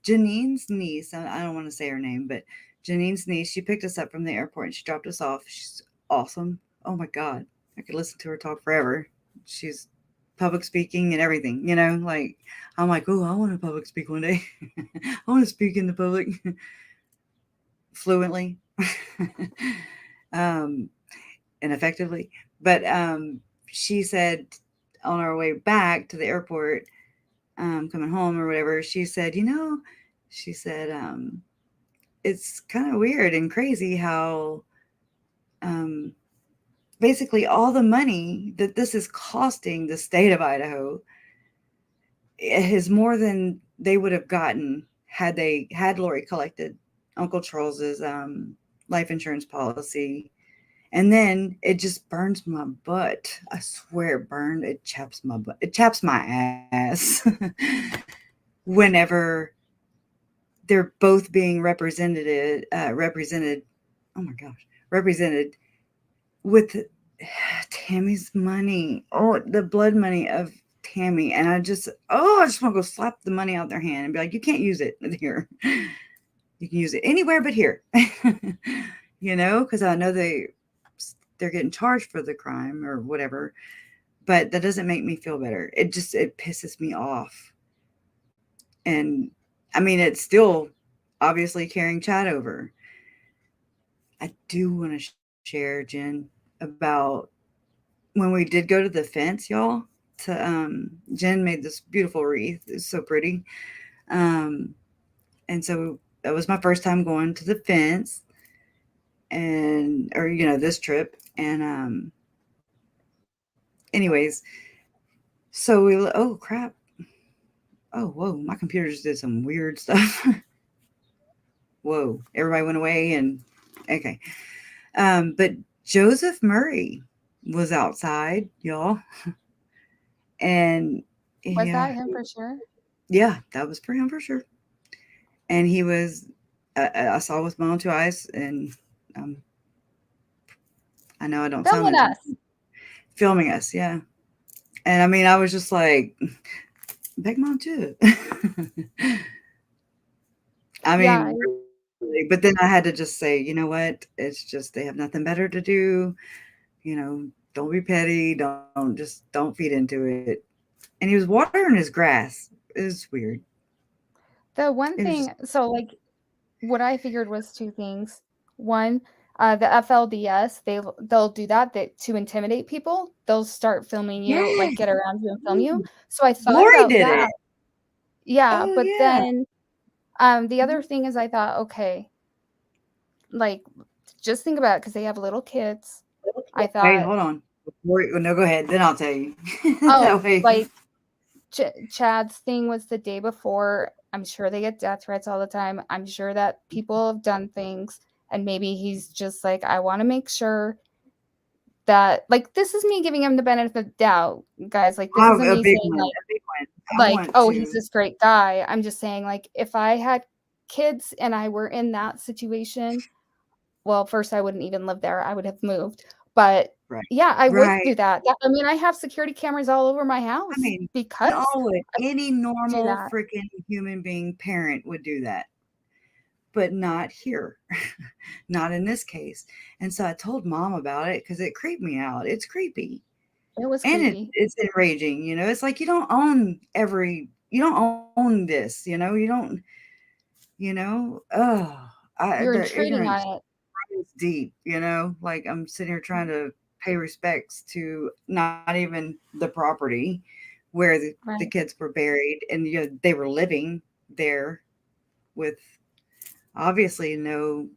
Janine's niece, I don't want to say her name, but Janine's niece, she picked us up from the airport and she dropped us off. She's awesome. Oh my God. I could listen to her talk forever. She's public speaking and everything, like I'm like, oh, I want to public speak one day. I want to speak in the public fluently um, and effectively. But she said on our way back to the airport, coming home or whatever, she said, it's kind of weird and crazy how um, basically all the money that this is costing the state of Idaho is more than they would have gotten had they had Lori collected Uncle Charles's life insurance policy. And then it just burns my butt. I swear it burned. It chaps my butt. It chaps my ass whenever they're both being represented. Oh my gosh, represented with Tammy's money. Oh, the blood money of Tammy, and I just want to go slap the money out their hand and be like, you can't use it here. You can use it anywhere but here, because I know they're getting charged for the crime or whatever, but that doesn't make me feel better. It pisses me off, and I mean it's still obviously carrying Chad over. I do want to share, Jen, about when we did go to the fence, y'all. Jen made this beautiful wreath. It's so pretty. Um, and so that was my first time going to the fence, this trip. And anyways, so oh crap. Oh, whoa, my computer just did some weird stuff. Whoa, everybody went away and okay. But Joseph Murray was outside, y'all. And Was yeah, that him for sure? yeah, that was for him for sure. And he was, I saw with my own two eyes, and um, I know I don't sound Filming like us. filming us, yeah. And I mean, I was just like, Big Mom too. I Yeah, mean, really, but then I had to just say, you know what? It's just they have nothing better to do. You know, don't be petty. Don't feed into it. And he was watering his grass. It was weird. the one It was just thing, so like what I figured was two things. One, the FLDS, they'll do that to intimidate people. They'll start filming you, yeah. like get around you and film you. So I thought Lori about did that. it. Yeah, Oh but yeah. then the other thing is I thought, okay, like, just think about it because they have little kids. I Wait, thought, hold on. No, go ahead. Then I'll tell you. oh, That way. like Chad's thing was the day before. I'm sure they get death threats all the time. I'm sure that people have done things, and maybe he's just like, I want to make sure that, like, this is me giving him the benefit of the doubt, guys. Like, this Oh, isn't a me big saying one. like, A big one. I want oh, he's to. this great guy. I'm just saying, like, if I had kids and I were in that situation, well, first I wouldn't even live there. I would have moved. But Right. yeah, I would Right. do that. I mean, I have security cameras all over my I house mean, we because all would. I Any do normal that. freaking human being parent would do that, but not here. Not in this case. And so I told mom about it because it creeped me out. It's creepy. It was And creepy. it's enraging. It's like you don't own this, you don't, oh, You're the intruding ignorance on it. is deep, like I'm sitting here trying to pay respects to not even the property where the Right. kids were buried, and they were living there with obviously no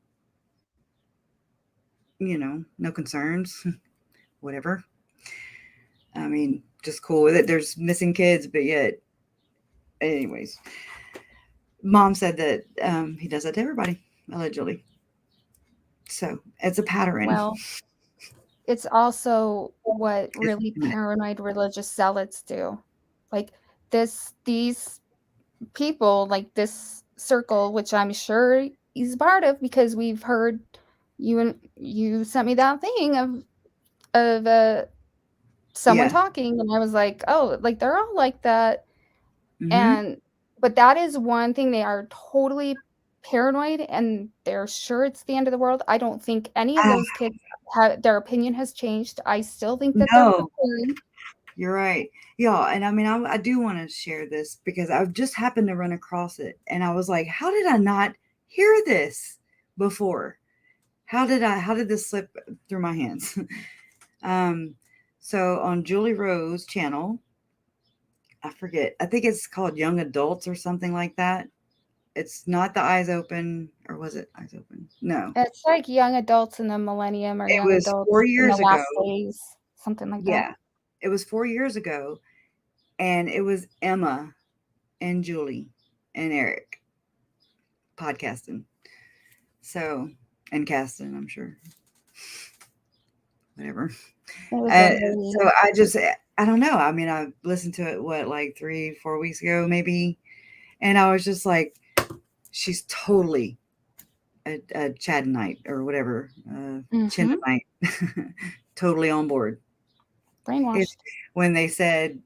concerns, whatever. I mean, just cool with it. There's missing kids, but yet, anyways, mom said that he does that to everybody, allegedly. So it's a pattern. Well, it's also what It's really imminent. paranoid religious zealots do. Like these people, like this circle, which I'm sure he's part of because we've heard you sent me that thing of someone Yeah. talking, and I was like, oh, like they're all like that. Hmm. And but that is one thing, they are totally paranoid and they're sure it's the end of the world. I don't think any of Ah, those kids have their opinion has changed. I still think that they're no, preparing. you're right. Yeah. And I mean, I do want to share this because I've just happened to run across it. And I was like, how did I not hear this before? How did this slip through my hands? um, so on Julie Rowe's channel, I forget, I think it's called Young Adults or something like that. It's not the Eyes Open, or was it Eyes Open? No, It's like young adults in the millennium or it young was 4 adults in the years ago. last days, something like that. Yeah, it was 4 years ago, and it was Emma and Julie and Eric podcasting. So, and casting, I'm sure. Whatever. It was a Uh, really so I don't know. I mean, I listened to it, what, like 3, 4 weeks ago, maybe. And I was just like, she's totally a Chadonite or whatever, mhm, Chinonite, totally on board. If brainwashed. when they said,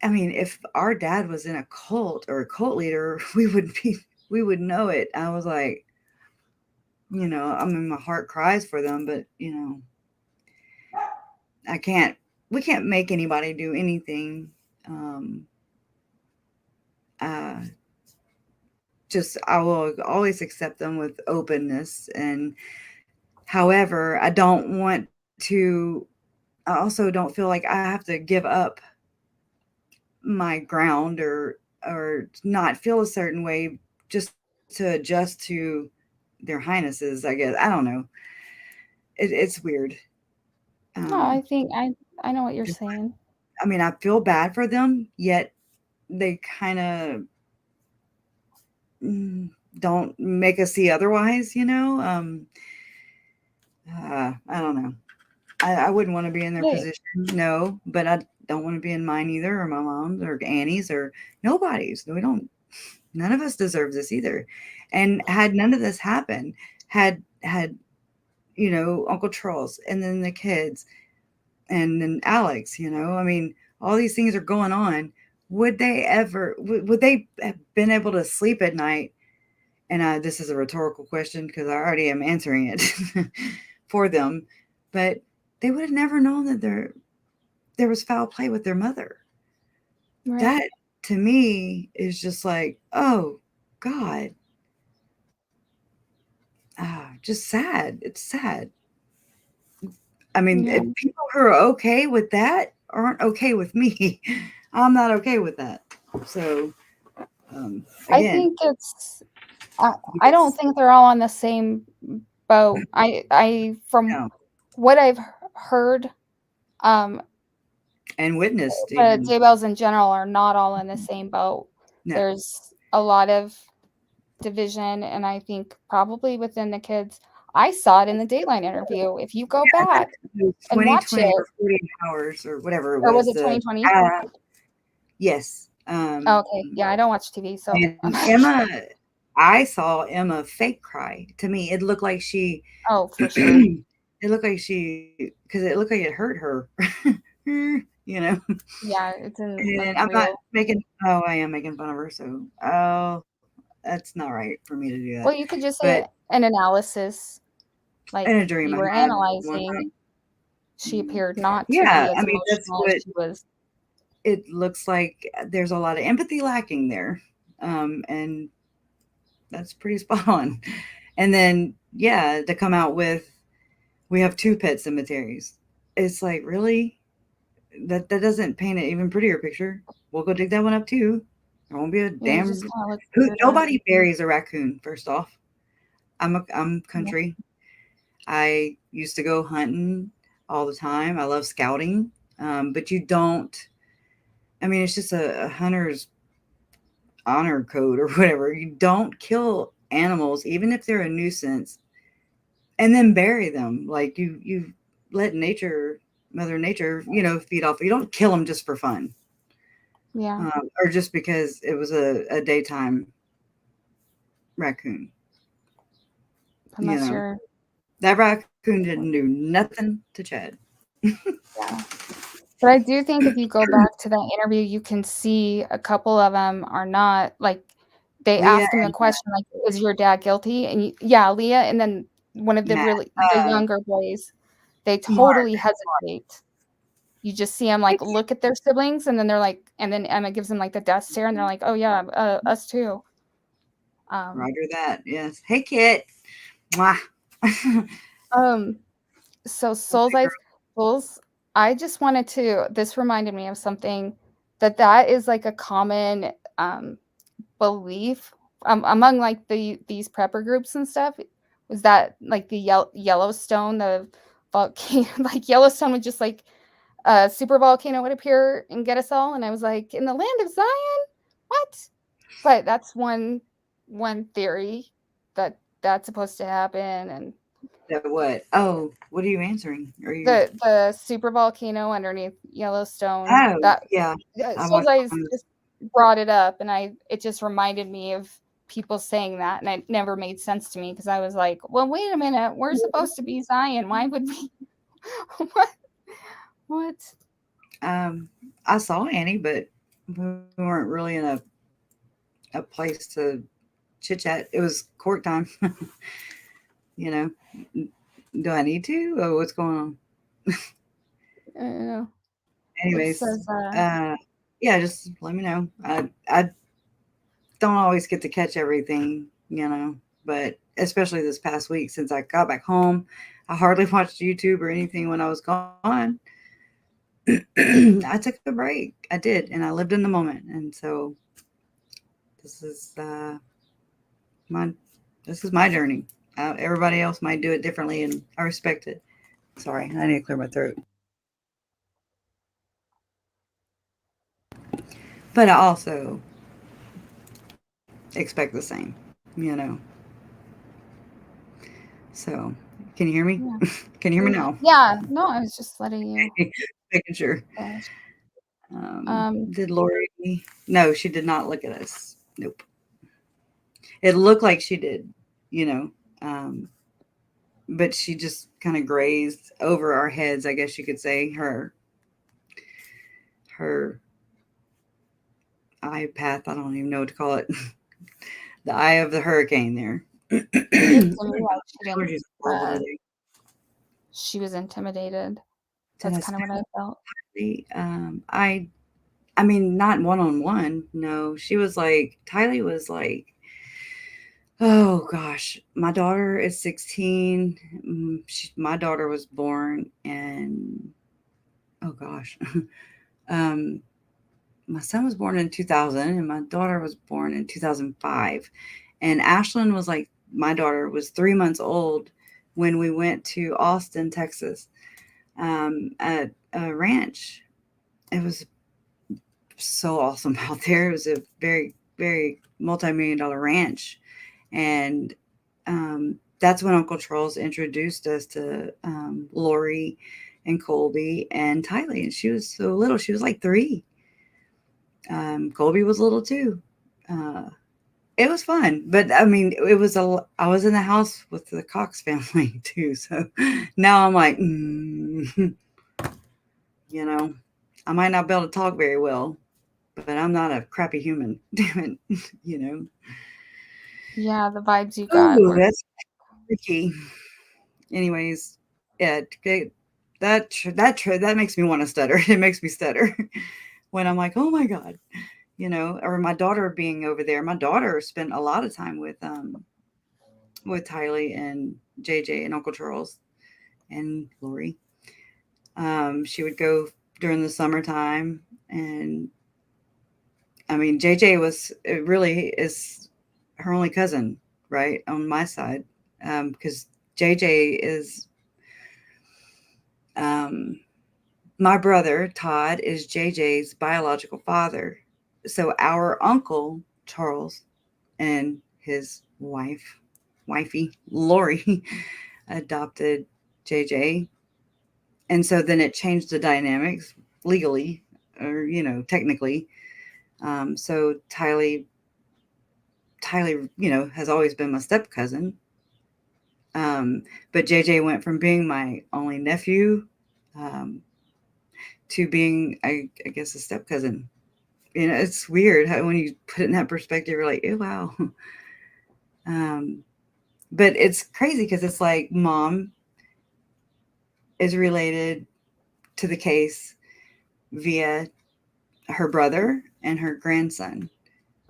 I mean, if our dad was in a cult or a cult leader, we would know it. I was like, I mean, my heart cries for them, but I can't. We can't make anybody do anything. Um, uh, just I will always accept them with openness, and however, I don't want to. I also don't feel like I have to give up my ground or not feel a certain way just to adjust to their highnesses. I guess I don't know. It's weird. No, Um, I think I know what you're saying. I mean, I feel bad for them, yet they kind of mm, don't make us see otherwise. I don't know. I wouldn't want to be in their Hey, position, no, but I don't want to be in mine either, or my mom's, or Annie's, or nobody's. We don't. None of us deserve this either. And had none of this happened, had Uncle Charles, and then the kids, and then Alex, I mean, all these things are going on. Would they have been able to sleep at night? And this is a rhetorical question because I already am answering it for them, but they would have never known that there was foul play with their mother. right. That to me is just like, oh God, just sad. It's sad. I mean, Yeah. people who are okay with that aren't okay with me. I'm not okay with that. So, I again, think I don't yes, think they're all on the same boat. I from No, what I've heard, um, and witnessed the even. Daybells in general are not all in the same boat. No, There's a lot of division, and I think probably within the kids. I saw it in the Dateline interview. If you go yeah, I think back it was and watch 2020 it, or 48 hours or whatever it or was was. it The 2020? yes, Oh, okay, yeah, I don't watch TV, so I'm and not sure. Emma, I saw Emma fake cry. To me, it looked like she, Oh, for sure. it looked like she, because it looked like it hurt her, you know. Yeah, And I'm not unreal. making. Oh, I am making fun of her. So, oh, that's not right for me to do that. Well, you could just But say an analysis, like in a dream you I were had one analyzing. time. She appeared not to Yeah, be I as mean that's emotional as what she was. it looks like. There's a lot of empathy lacking there, and that's pretty spot on. And then yeah, to come out with we have two pet cemeteries. It's like really that doesn't paint an even prettier picture. We'll go dig that one up too. There won't be a Yeah, it damn just kinda looks who. weirder. Nobody buries a raccoon. First off, I'm Yeah, country. I used to go hunting all the time. I love scouting, but you don't. I mean, it's just a hunter's honor code or whatever. You don't kill animals, even if they're a nuisance, and then bury them. Like you let nature, Mother Nature, feed off. You don't kill them just for fun, yeah, or just because it was a daytime raccoon. You unless know you're that raccoon didn't do nothing to Chad. yeah. But I do think if you go back to that interview, you can see a couple of them are not like they Leah ask him the and question, like, "Is your dad guilty?" And yeah, Leah, and then one of Matt, the younger boys, they Mark. totally hesitate. You just see them like, look at their siblings, and then they're like and then Emma gives them, like, the death stare, and they're like, "Oh, yeah, us too." Um, Roger that. Yes. Hey, Kit. Mwah. um, so Okay, girl. Souls, I just wanted to this reminded me of something that is, like, a common, belief, among, like, these prepper groups and stuff, was that, like, the Yellowstone, the volcano like, Yellowstone would just, like a super volcano would appear and get us all, and I was like, "In the land of Zion? What?" But that's one theory that that's supposed to happen, and That what? Oh, what are you answering? Are you? the super volcano underneath Yellowstone, Oh, that yeah. I Souls watched Eyes one of just brought it up, and it just reminded me of people saying that, and it never made sense to me because I was like, "Well, wait a minute, we're supposed to be Zion. Why would we what? What?" I saw Annie, but we weren't really in a place to chit chat. It was court time. you know, do I need to? Oh, what's going on? I don't know. It Anyways, says, yeah, just let me know. I don't always get to catch everything, but especially this past week since I got back home, I hardly watched YouTube or anything when I was gone. I took a break. I did, and I lived in the moment. And so this is my this is my journey. Everybody else might do it differently, and I respect it. Sorry, I need to clear my throat. But I also expect the same, you know. So, can you hear me? yeah. Can you hear me now? Yeah, no, I was just letting you Making sure. finish. Um, Did Lori? No, she did not look at us. Nope. It looked like she did, you know, um, but she just kind of grazed over our heads. I guess you could say her eye path. I don't even know what to call it. The eye of the hurricane there. it looked to me like she didn't, Allergies are horrible today. she was intimidated. Did That's I kind of what I felt. say? I mean, not one on one. No, she was like Tylee was like, oh gosh, my daughter is 16. My daughter was born in oh gosh, um, my son was born in 2000, and my daughter was born in 2005. And Ashlyn was like, my daughter was 3 months old when we went to Austin, Texas, at a ranch. It was so awesome out there. It was a very, very multi-million dollar ranch. And that's when Uncle Charles introduced us to Lori and Colby and Tylee. And she was so little. She was like 3. Colby was little too. Uh, it was fun, but I mean, I was in the house with the Cox family too. So now I'm like, you know, I might not be able to talk very well, but I'm not a crappy human. Damn it, you know. Yeah, the vibes you got Oh, were that's tricky. Anyways, yeah, that makes me want to stutter. It makes me stutter when I'm like, oh my god, you know. Or my daughter being over there. My daughter spent a lot of time with Tylee and JJ and Uncle Charles and Lori. She would go during the summertime, and I mean, JJ was it really is her only cousin, right, on my side, because JJ is um, my brother Todd is JJ's biological father. So our uncle Charles and his wifey Lori, adopted JJ, and so then it changed the dynamics legally, or technically. So Tylee, has always been my step cousin. Um, but JJ went from being my only nephew, um, to being, I guess, a step cousin. It's weird how when you put it in that perspective, you're like, oh wow. Um, but it's crazy because it's like mom is related to the case via her brother and her grandson.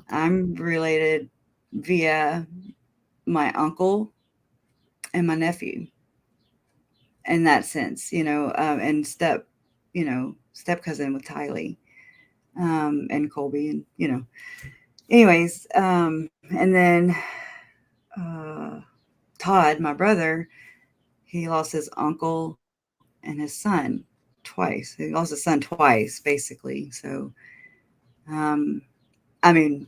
I'm related via my uncle and my nephew in that sense, and step cousin with Tylee, and Colby, and anyways, and then uh, Todd, my brother, he lost his uncle and his son twice. He lost his son twice, basically. So, um, I mean,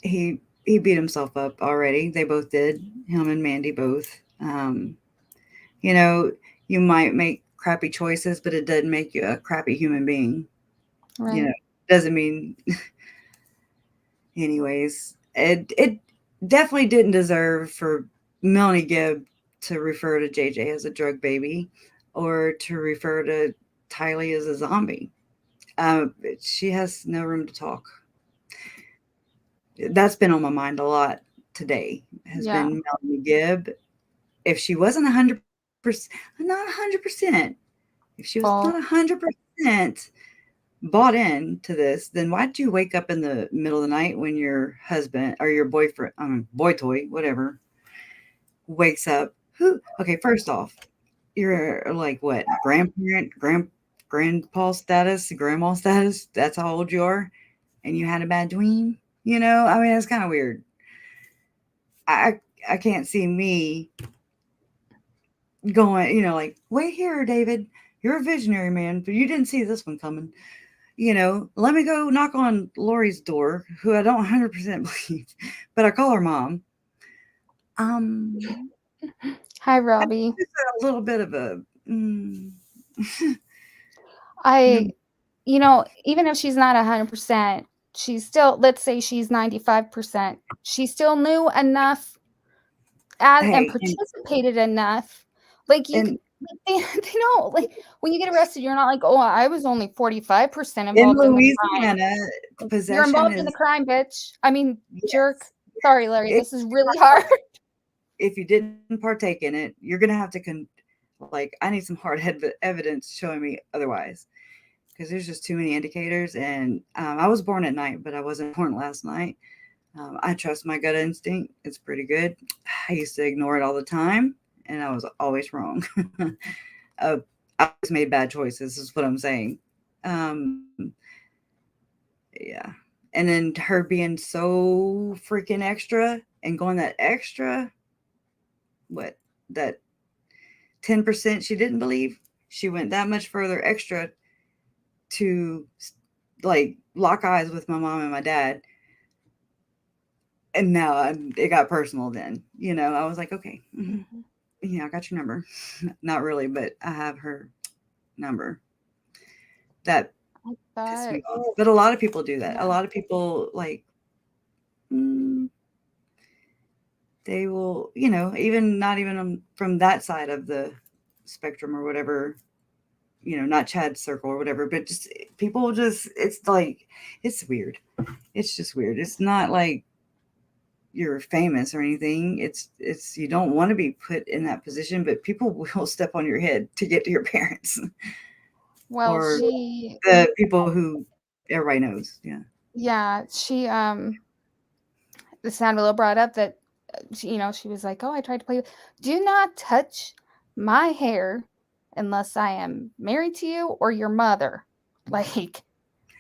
he beat himself up already. They both did. Him and Mandy both. Um, you know, you might make crappy choices, but it doesn't make you a crappy human being. You right. know, doesn't mean. Anyways, it definitely didn't deserve for Melanie Gibb to refer to JJ as a drug baby, or to refer to Tylee as a zombie. She has no room to talk. That's been on my mind a lot today. Has Yeah. been Melanie Gibb. If she wasn't 100%, not 100%. If she was not Well, 100% bought in to this, then why'd you wake up in the middle of the night when your husband or your boyfriend, boy toy, whatever, wakes up? Who? Okay, first off, you're like what, grandpa status, grandma status. That's how old you are, and you had a bad dream. I mean, it's kind of weird. I I can't see me going, like, wait here, David. You're a visionary man, but you didn't see this one coming. Let me go knock on Lori's door, who I don't 100% believe, but I call her mom. Um, hi, I think Robbie. it's a little bit of a, I, no, even if she's not 100%, she's still, let's say she's 95%, she still knew enough and hey, participated enough. Like you and can, like, they don't like when you get arrested, you're not like, oh, I was only 45% in involved in the crime. Louisiana, Like, you're possession involved in the is, crime, bitch. I mean, jerk. yes. Sorry, Larry. If This is really hard. if you didn't partake in it, you're gonna have to like, I need some hard evidence showing me otherwise, because there's just too many indicators. And I was born at night, but I wasn't born last night. I trust my gut instinct. It's pretty good. I used to ignore it all the time, and I was always wrong. uh, I always made bad choices, is what I'm saying. Um, yeah. And then her being so freaking extra and going that extra, what? that 10% she didn't believe, she went that much further extra to like lock eyes with my mom and my dad. And now it got personal then. I was like, okay, yeah, I got your number. Not really, but I have her number. That pissed But me off. But a lot of people do that. A yeah. lot of people like, mm, they will, even not even from that side of the spectrum or whatever, not Chad's circle or whatever, but just people just, it's like, it's weird. It's just weird. It's not like you're famous or anything. It's you don't want to be put in that position, but people will step on your head to get to your parents Well, or she the people who everybody knows. Yeah. yeah, the Sandwillow brought up that she was like, "Oh, I tried to play. Do not touch my hair unless I am married to you or your mother." Like,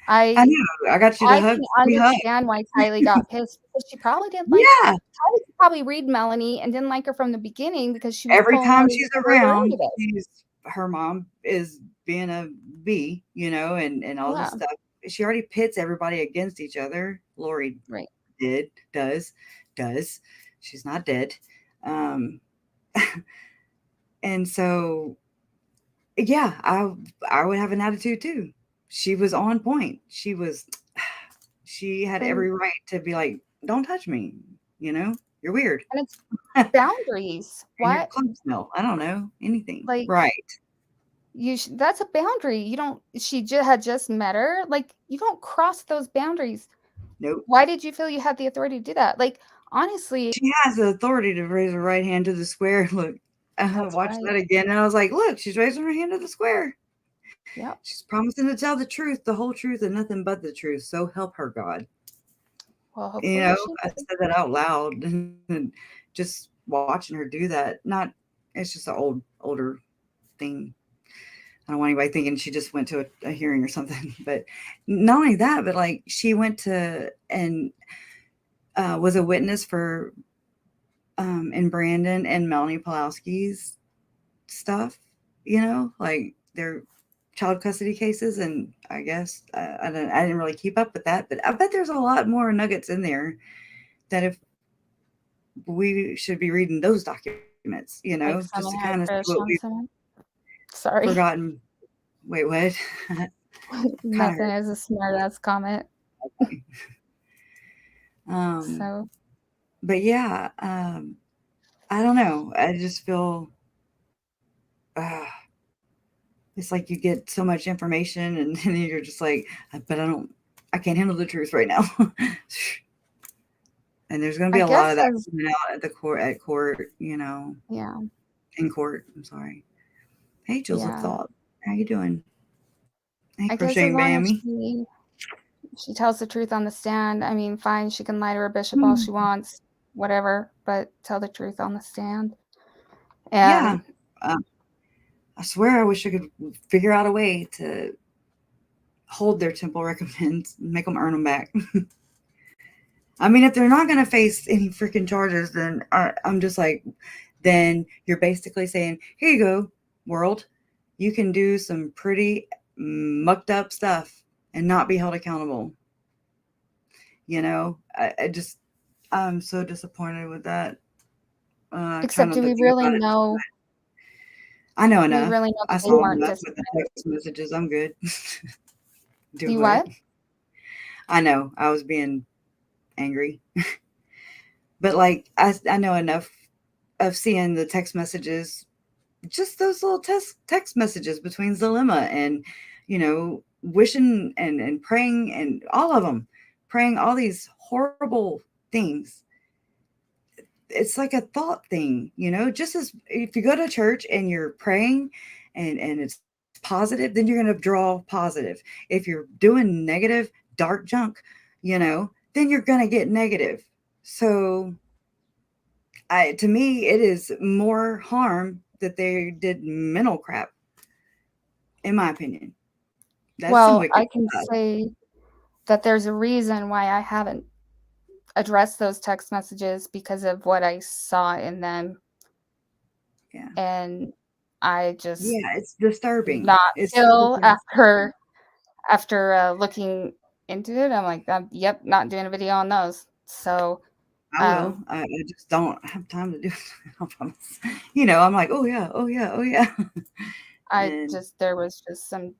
I I know. I got you to I hug. can We hug. understand why Tylee got pissed because she probably didn't like Yeah. Tylee could probably read Melanie and didn't like her from the beginning because she was Every pulling all time these she's further around, into this. her mom is being a bee, and all this Yeah, stuff. She already pits everybody against each other. Lori right. did, does. She's not dead. Um, and so, yeah, I would have an attitude too. She was on point. She had And every right to be like, "Don't touch me," you're weird. and it's And boundaries. your What? clothes smell. I don't know anything. Like, Right. that's a boundary. You don't she had just met her. Like, you don't cross those boundaries. Nope. Why did you feel you had the authority to do that? Like, honestly, She has the authority to raise her right hand to the square. Look, that's watch right. that again. And I was like, look, she's raising her hand to the square. Yep. She's promising to tell the truth, the whole truth, and nothing but the truth. So help her, God. Well, hopefully she I did. said that out loud and just watching her do that. Not, it's just an older thing. I don't want anybody thinking she just went to a hearing or something. But not only that, but like she went to and was a witness for in Brandon and Melanie Pulowski's stuff, like their child custody cases. And I guess I didn't really keep up with that, but I bet there's a lot more nuggets in there that if we should be reading those documents, Like, just to someone kind had of a see what crush we've on someone. Sorry. forgotten. Wait, what? Kind of Nothing is a smart ass comment. hurt. Um, So, but yeah, I don't know. I just feel it's like you get so much information and then you're just like, but I can't handle the truth right now. And there's going to I be a lot guess of that as coming out at court, yeah, in court. I'm sorry. Hey, Joseph yeah. Thought, how you doing? Hey, I guess as crocheting long as Bammy. she tells the truth on the stand, I mean, fine, she can lie to her bishop all she wants, whatever, but tell the truth on the stand. Yeah, And uh, I swear I wish I could figure out a way to hold their temple recommends and make them earn them back. I mean, if they're not going to face any freaking charges, then I'm just like, then you're basically saying, here you go, world. You can do some pretty mucked up stuff and not be held accountable. I'm so disappointed with that. Try except not do to we think really about it too know much. I know do we enough. really know I that they saw weren't enough with the disciplined? text messages. I'm good. Do Do you what? what? I know I was being angry, but like I know enough of seeing the text messages, just those little text messages between Zalima and, wishing and praying and all of them, praying all these horrible things. It's like a thought thing, just as if you go to church and you're praying and it's positive, then you're going to draw positive. If you're doing negative, dark junk, then you're going to get negative. So to me, it is more harm that they did mental crap, in my opinion. That's some Well, wicked I can stuff. say that there's a reason why I haven't addressed those text messages because of what I saw in them. Yeah. and I just Yeah, it's did disturbing. not It's super feel disturbing. after looking into it. I'm like, yep, not doing a video on those. So, I will. um, I just don't have time to do it. I promise. I'm like, oh yeah, oh yeah, oh yeah, and there was just some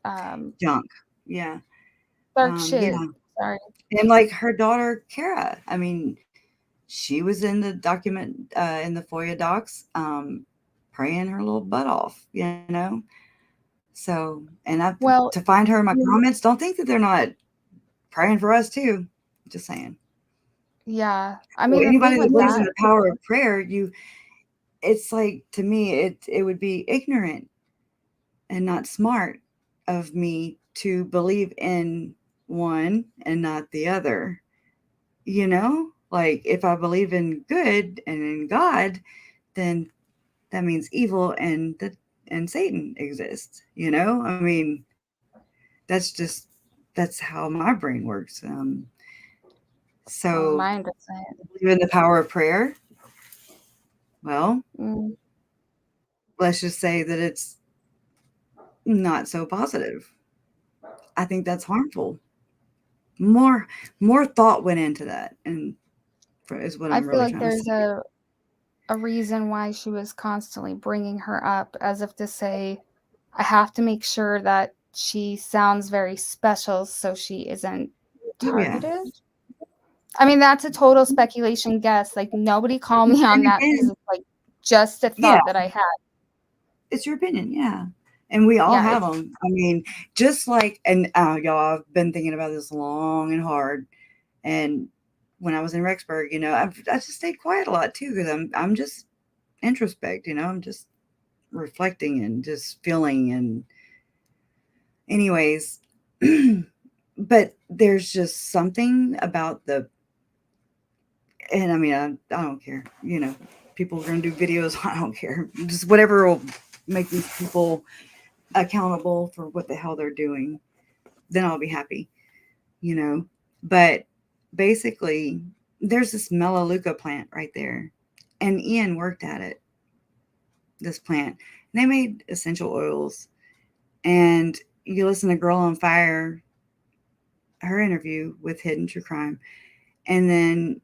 um, junk. Yeah, dark shit. yeah, Sorry. and like her daughter Kara. I mean, she was in the document in the FOIA docs, praying her little butt off. So, and I Well, to find her in my comments, don't think that they're not praying for us too. Just saying. yeah. I So mean, the thing anybody with that believes in that, the power of prayer, it's like to me, it would be ignorant and not smart of me to believe in one and not the other. Like if I believe in good and in God, then that means evil and Satan exists. I mean, that's just that's how my brain works. So mine doesn't. believe in the power of prayer. Well, Mm, let's just say that it's not so positive. I think that's harmful. More more thought went into that, and is what I I'm feel really like trying to there's say. a reason why she was constantly bringing her up, as if to say, I have to make sure that she sounds very special so she isn't Oh yeah, targeted. I mean, that's a total speculation guess. Like, nobody call me on and that because again, it's like just a yeah, thought that I had. it's your opinion, yeah, and we all Yeah, have it's them. I mean, just like, and y'all, I've been thinking about this long and hard, and when I was in Rexburg, I just stayed quiet a lot too because I'm just introspect, I'm just reflecting and just feeling and anyways. But there's just something about the and I mean, I don't care. People are going to do videos. I don't care. Just whatever will make these people accountable for what the hell they're doing. Then I'll be happy, you know. But basically, there's this Melaleuca plant right there. And Ian worked at it, this plant. And they made essential oils. And you listen to Girl on Fire, her interview with Hidden True Crime. And then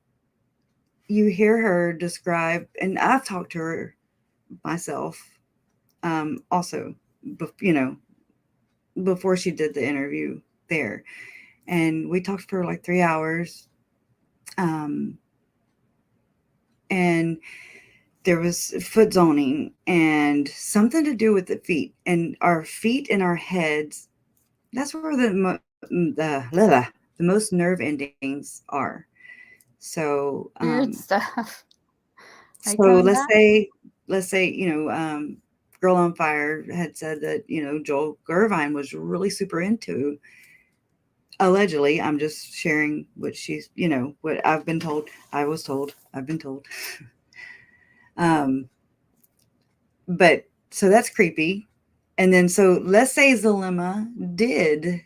you hear her describe, and I've talked to her myself, also, you know, before she did the interview there, and we talked for like 3 hours, um, and there was foot zoning and something to do with the feet and our feet and our heads. That's where the most nerve endings are. So, weird stuff. I So going let's back. say, let's say, Girl on Fire had said that, Joel Gervine was really super into, allegedly, I'm just sharing what she's, what I've been told. I was told, I've been told. Um, but so that's creepy. And then, so let's say Zalima did,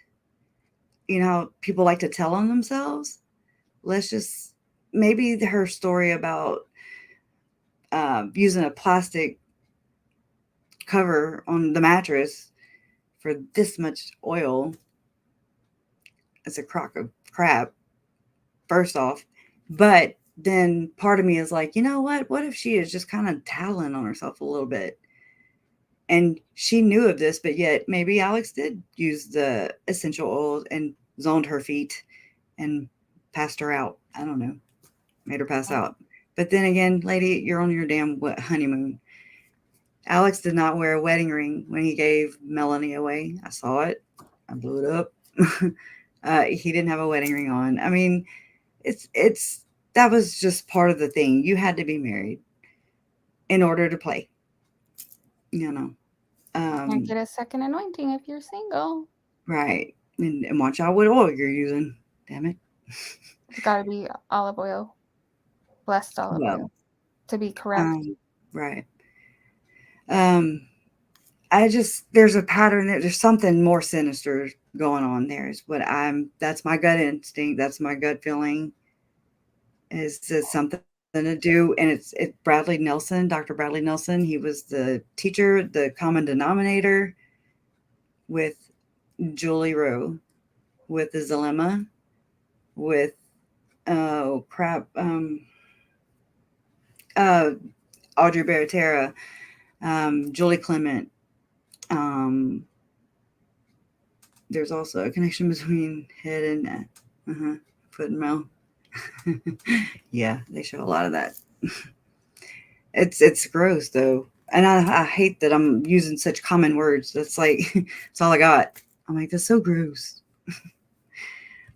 how people like to tell on themselves. Let's just, maybe her story about using a plastic cover on the mattress for this much oil is a crock of crap, first off. But then part of me is like, you know what? What if she is just kind of tattling on herself a little bit? And she knew of this, but yet maybe Alex did use the essential oils and zoned her feet and passed her out. I don't know, made her pass out. But then again, lady, you're on your damn honeymoon. Alex did not wear a wedding ring when he gave Melanie away. I saw it. I blew it up. He didn't have a wedding ring on. I mean, it's that was just part of the thing. You had to be married in order to play. You know. Can't Um, get a second anointing if you're single. right. And watch out what oil you're using. Damn it. It's got to be olive oil, blessed olive Well, oil, to be correct. right. Um, I just there's a pattern there. There's something more sinister going on there. Is what I'm. That's my gut instinct. That's my gut feeling. Is that something to do, and it's Bradley Nelson, Dr. Bradley Nelson. He was the teacher, the common denominator with Julie Rowe, with the Zalema, with oh crap, uh, Audrey Baratera, Julie Clement. Um, there's also a connection between head and foot and mouth. Yeah, they show a lot of that. It's gross though, and I hate that I'm using such common words. That's like that's all I got. I'm like, that's so gross.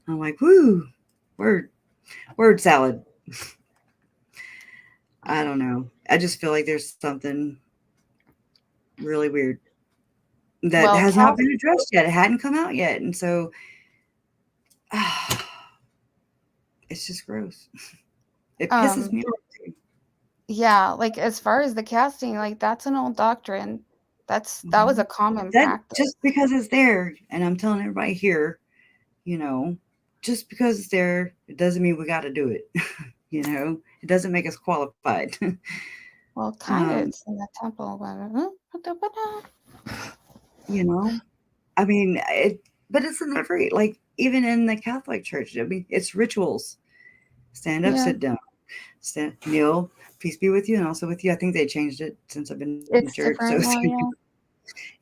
I'm like, woo, word word salad. I don't know. I just feel like there's something really weird that Well, has not Cass, been addressed yet. It hadn't come out yet, and so it's just gross. It pisses um, me off too. yeah, like as far as the casting, like that's an old doctrine. That was Mhm. a common That practice. just because it's there, and I'm telling everybody here, you know, just because it's there, it doesn't mean we got to do it. You know, it doesn't make us qualified. Well, kind of um, it's in the temple, you know, I mean, but it's in every, like, even in the Catholic Church, I mean, it's rituals. Stand up, yeah, sit down, stand, kneel, peace be with you, and also with you. I think they changed it since I've been in church. it's So, it's, different now.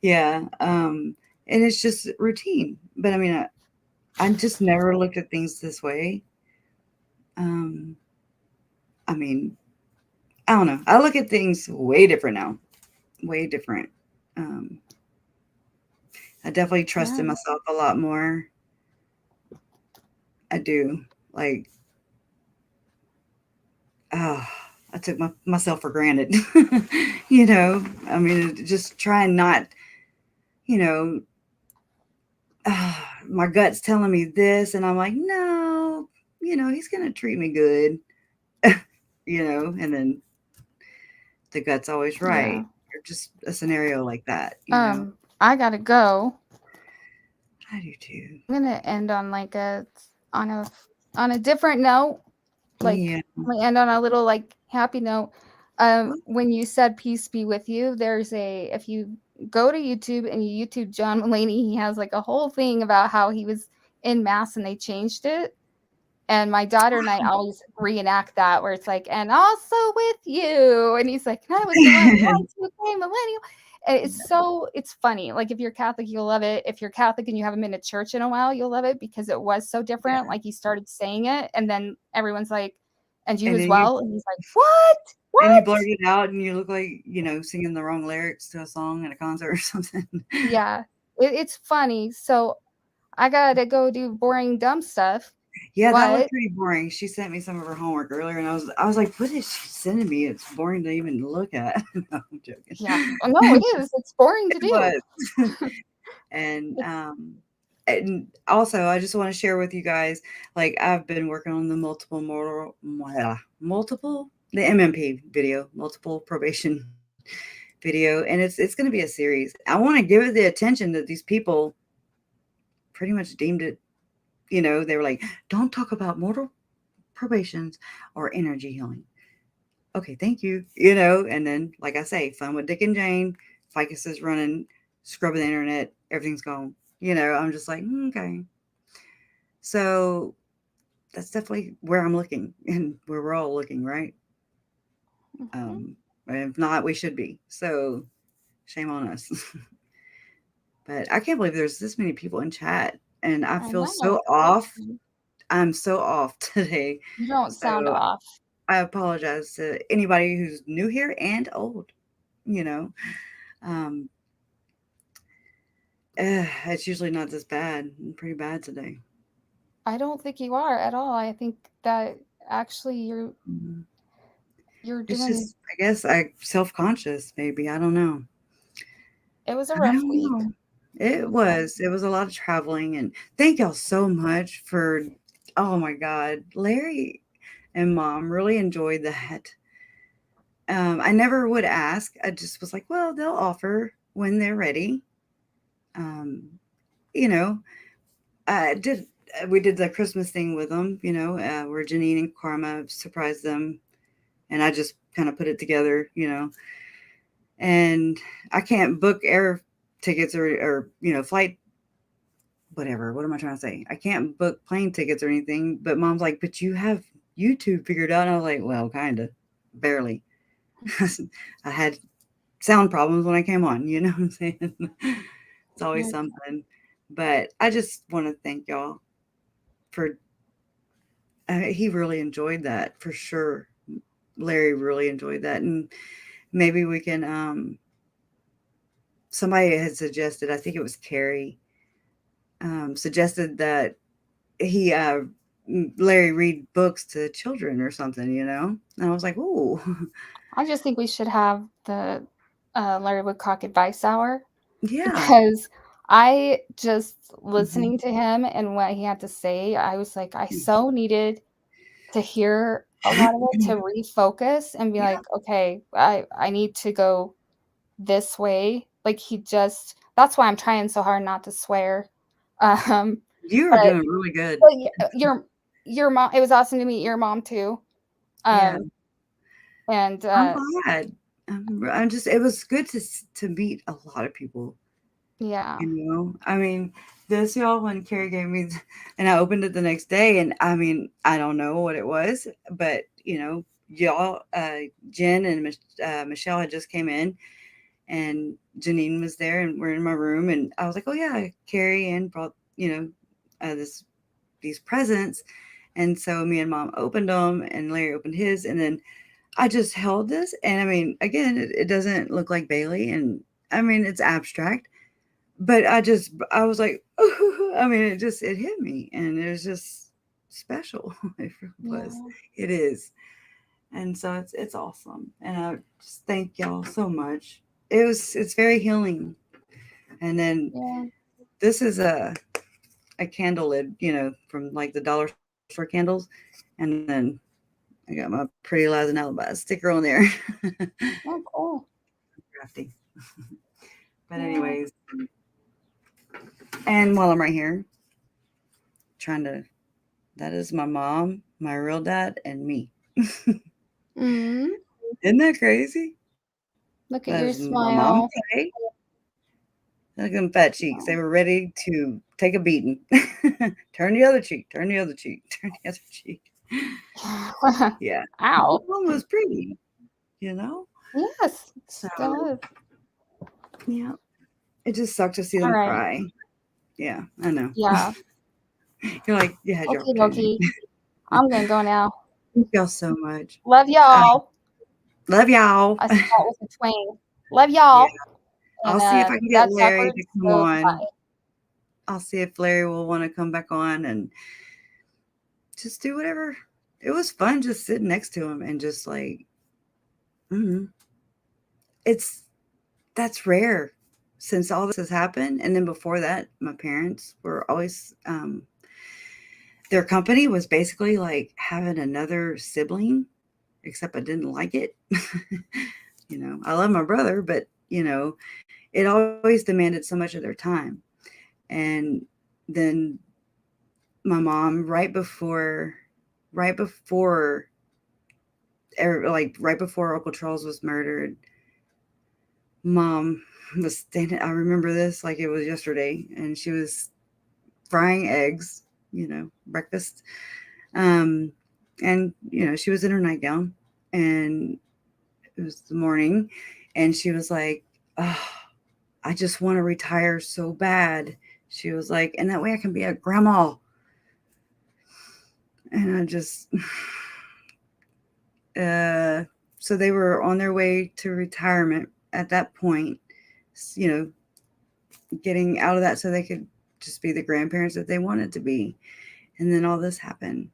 Yeah. yeah. And it's just routine. But I mean, I just never looked at things this way. Um, I mean, I don't know. I look at things way different now. Way different. Um, I definitely trust in Yeah. myself a lot more. I do. Like, oh, I took myself for granted. You know, I mean, just trying not, you know, my gut's telling me this, and I'm like, no, you know, he's gonna treat me good, you know, and then the gut's always right, Yeah. or just a scenario like that, you know. I gotta go. I do too. I'm gonna end on like on a on a different note. Like Yeah. I'm gonna end on a little like happy note. When you said peace be with you, there's a if you go to YouTube and you YouTube John Mulaney, he has like a whole thing about how he was in mass and they changed it. And my daughter and I always reenact that where it's like, and also with you. And he's like, and I was the one, Y2K millennial. And it's funny. Like if you're Catholic, you'll love it. If you're Catholic and you haven't been to church in a while, you'll love it because it was so Yeah. different. Like he started saying it, and then everyone's like, and you And as then you well. And he's like, what? and you What? blurt it out, and you look like, you know, singing the wrong lyrics to a song at a concert or something. Yeah. It's funny. So I gotta go do boring, dumb stuff. Yeah, that looked But pretty boring. She sent me some of her homework earlier, and I was like, "What is she sending me? It's boring to even look at." No, I'm joking. yeah, oh, no, it is. It's boring to It do. was. And It's and also, I just want to share with you guys, like, I've been working on the multiple the MMP video, multiple probation video, and it's going to be a series. I want to give it the attention that these people pretty much deemed it. You know, they were like, "Don't talk about mortal probations or energy healing." Okay, thank you. You know, and then, like I say, fun with Dick and Jane. Ficus is running, scrubbing the internet, everything's gone. You know, I'm just like, okay. So that's definitely where I'm looking and where we're all looking, right? mhm. Um, if not, we should be. So shame on us. But I can't believe there's this many people in chat, and I I feel know. so off. I'm so off today. You don't sound So off. I apologize to anybody who's new here and old. You know, um, it's usually not this bad. I'm pretty bad today. I don't think you are at all. I think that actually Mhm. you're It's doing just, I guess, I self-conscious. Maybe I don't know. it was a I rough don't week. know. It It was rough. was. It was a lot of traveling, and thank y'all so much for. Oh my God, Larry and Mom really enjoyed that. I never would ask. I just was like, well, they'll offer when they're ready. Um, you know, I did. We did the Christmas thing with them. You know, where Janine and Karma surprised them. and I just kind of put it together, and I can't book air tickets or flight, whatever. What am I trying to say? I can't book plane tickets or anything. But mom's like, but you have YouTube figured out. And I was like, well, kind of, barely. I had sound problems when I came on. You know what I'm saying? It's always Yeah. something. But I just want to thank y'all for. He really enjoyed that for sure. Larry really enjoyed that, and maybe we can. Somebody had suggested. I think it was Carrie. Suggested that he Larry read books to children or something. And I was like, "Ooh, I just think we should have the Larry Woodcock advice hour yeah." because I just Mhm. listening to him and what he had to say, I was like, I so needed to hear a lot of it to refocus and be Yeah, like, okay, I need to go this way. Like he just that's why I'm trying so hard not to swear. Um, you are but doing really good. but your mom, it was awesome to meet your mom too. Yeah, And I'm glad. I'm just. It was good to meet a lot of people. yeah. I mean, this y'all when Carrie gave me, and I opened it the next day, and I mean, I don't know what it was, but y'all, Jen and Michelle had just came in, and Janine was there, and we're in my room, and I was like, oh yeah, Carrie and brought this these presents, and so me and mom opened them, and Larry opened his, and then I just held this, and I mean, again, it doesn't look like Bailey, and I mean, it's abstract, but I was like, I mean, it hit me, and it was just special. It really was. Yeah. It is. And so it's awesome. And I just thank y'all so much. It's very healing. And then Yeah. this is a candle lid, from like the dollar store candles. And then I got my pretty lies and alibi sticker on there. Oh, cool. Crafty. But Yeah. anyways, and while I'm right here, trying to that is my mom, my real dad, and me. Mm. Isn't that crazy? Look That at is your my mom, smile. Kay. Look at them fat cheeks. They were ready to take a beating. Turn the other cheek. Turn the other cheek. Turn the other cheek. Yeah. My Ow. mom was pretty, you know? Yes, So, still is. yeah. It just sucked to see All them right. cry. Yeah, I know. Yeah. You're like, you had your Okie opportunity. dokie. I'm gonna go now. Thank y'all so much. Love Uh, y'all. love y'all. I said that with a twang. Love Yeah. y'all. I'll And see if I can get that's Larry to backwards. come So on. goodbye. I'll see if Larry will want to come back on and just do whatever. It was fun just sitting next to him and just like, mhm. it's that's rare since all this has happened. And then before that, my parents were always their company was basically like having another sibling, except I didn't like it. I love my brother, but it always demanded so much of their time. And then my mom, right before like right before Uncle Charles was murdered, mom was standing. I remember this like it was yesterday, and she was frying eggs, breakfast. Um, and she was in her nightgown, and it was the morning, and she was like, "Oh, I just want to retire so bad." She was like, "And that way I can be a grandma." And I just, uh, so they were on their way to retirement at that point, you know, getting out of that so they could just be the grandparents that they wanted to be. And then all this happened.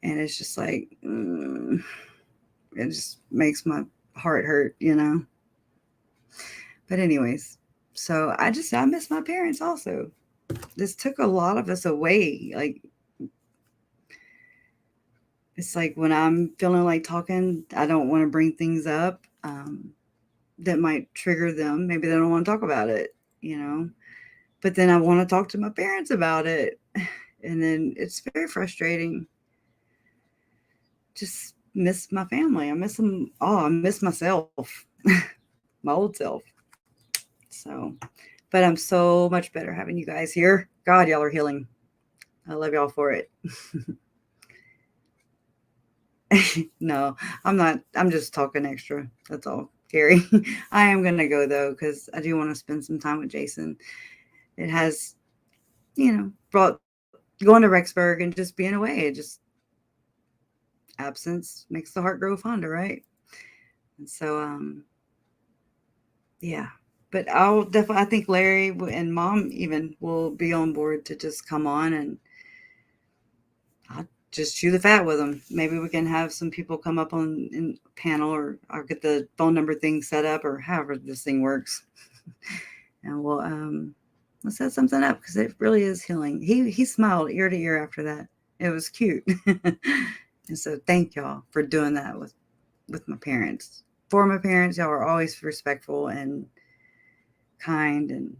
And it's just like, it just makes my heart hurt. But, anyways, so I miss my parents also. This took a lot of us away. Like, it's like when I'm feeling like talking, I don't want to bring things up that might trigger them. Maybe they don't want to talk about it. But then I want to talk to my parents about it. And then it's very frustrating. Just miss my family. I miss them. Oh, I miss myself, my old self. So, but I'm so much better having you guys here. God, y'all are healing. I love y'all for it. No, I'm not. I'm just talking extra. That's all, Gary. I am going to go though, because I do want to spend some time with Jason. It has, brought going to Rexburg and just being away. It just absence makes the heart grow fonder, right? And so, yeah. But I'll definitely. I think Larry and Mom even will be on board to just come on, and I'll just chew the fat with them. Maybe we can have some people come up on in panel, or I'll get the phone number thing set up, or however this thing works, and we'll set something up, because it really is healing. He smiled ear to ear after that. It was cute. And so thank y'all for doing that with my parents. For my parents, y'all were always respectful and kind, and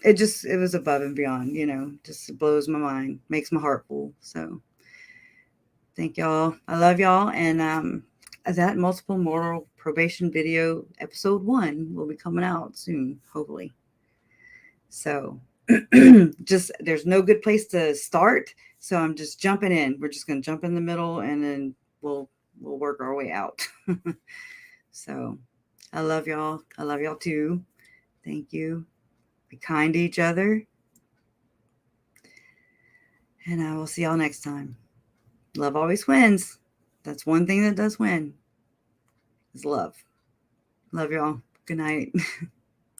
it was above and beyond. Just blows my mind, makes my heart full. So thank y'all. I love y'all. And that multiple mortal probation video episode 1 will be coming out soon, hopefully. So just there's no good place to start. So I'm just jumping in. We're just gonna jump in the middle, and then we'll work our way out. So I love y'all. I love y'all too. Thank you. Be kind to each other. And I will see y'all next time. Love always wins. That's one thing that does win, is love. Love y'all. Good night.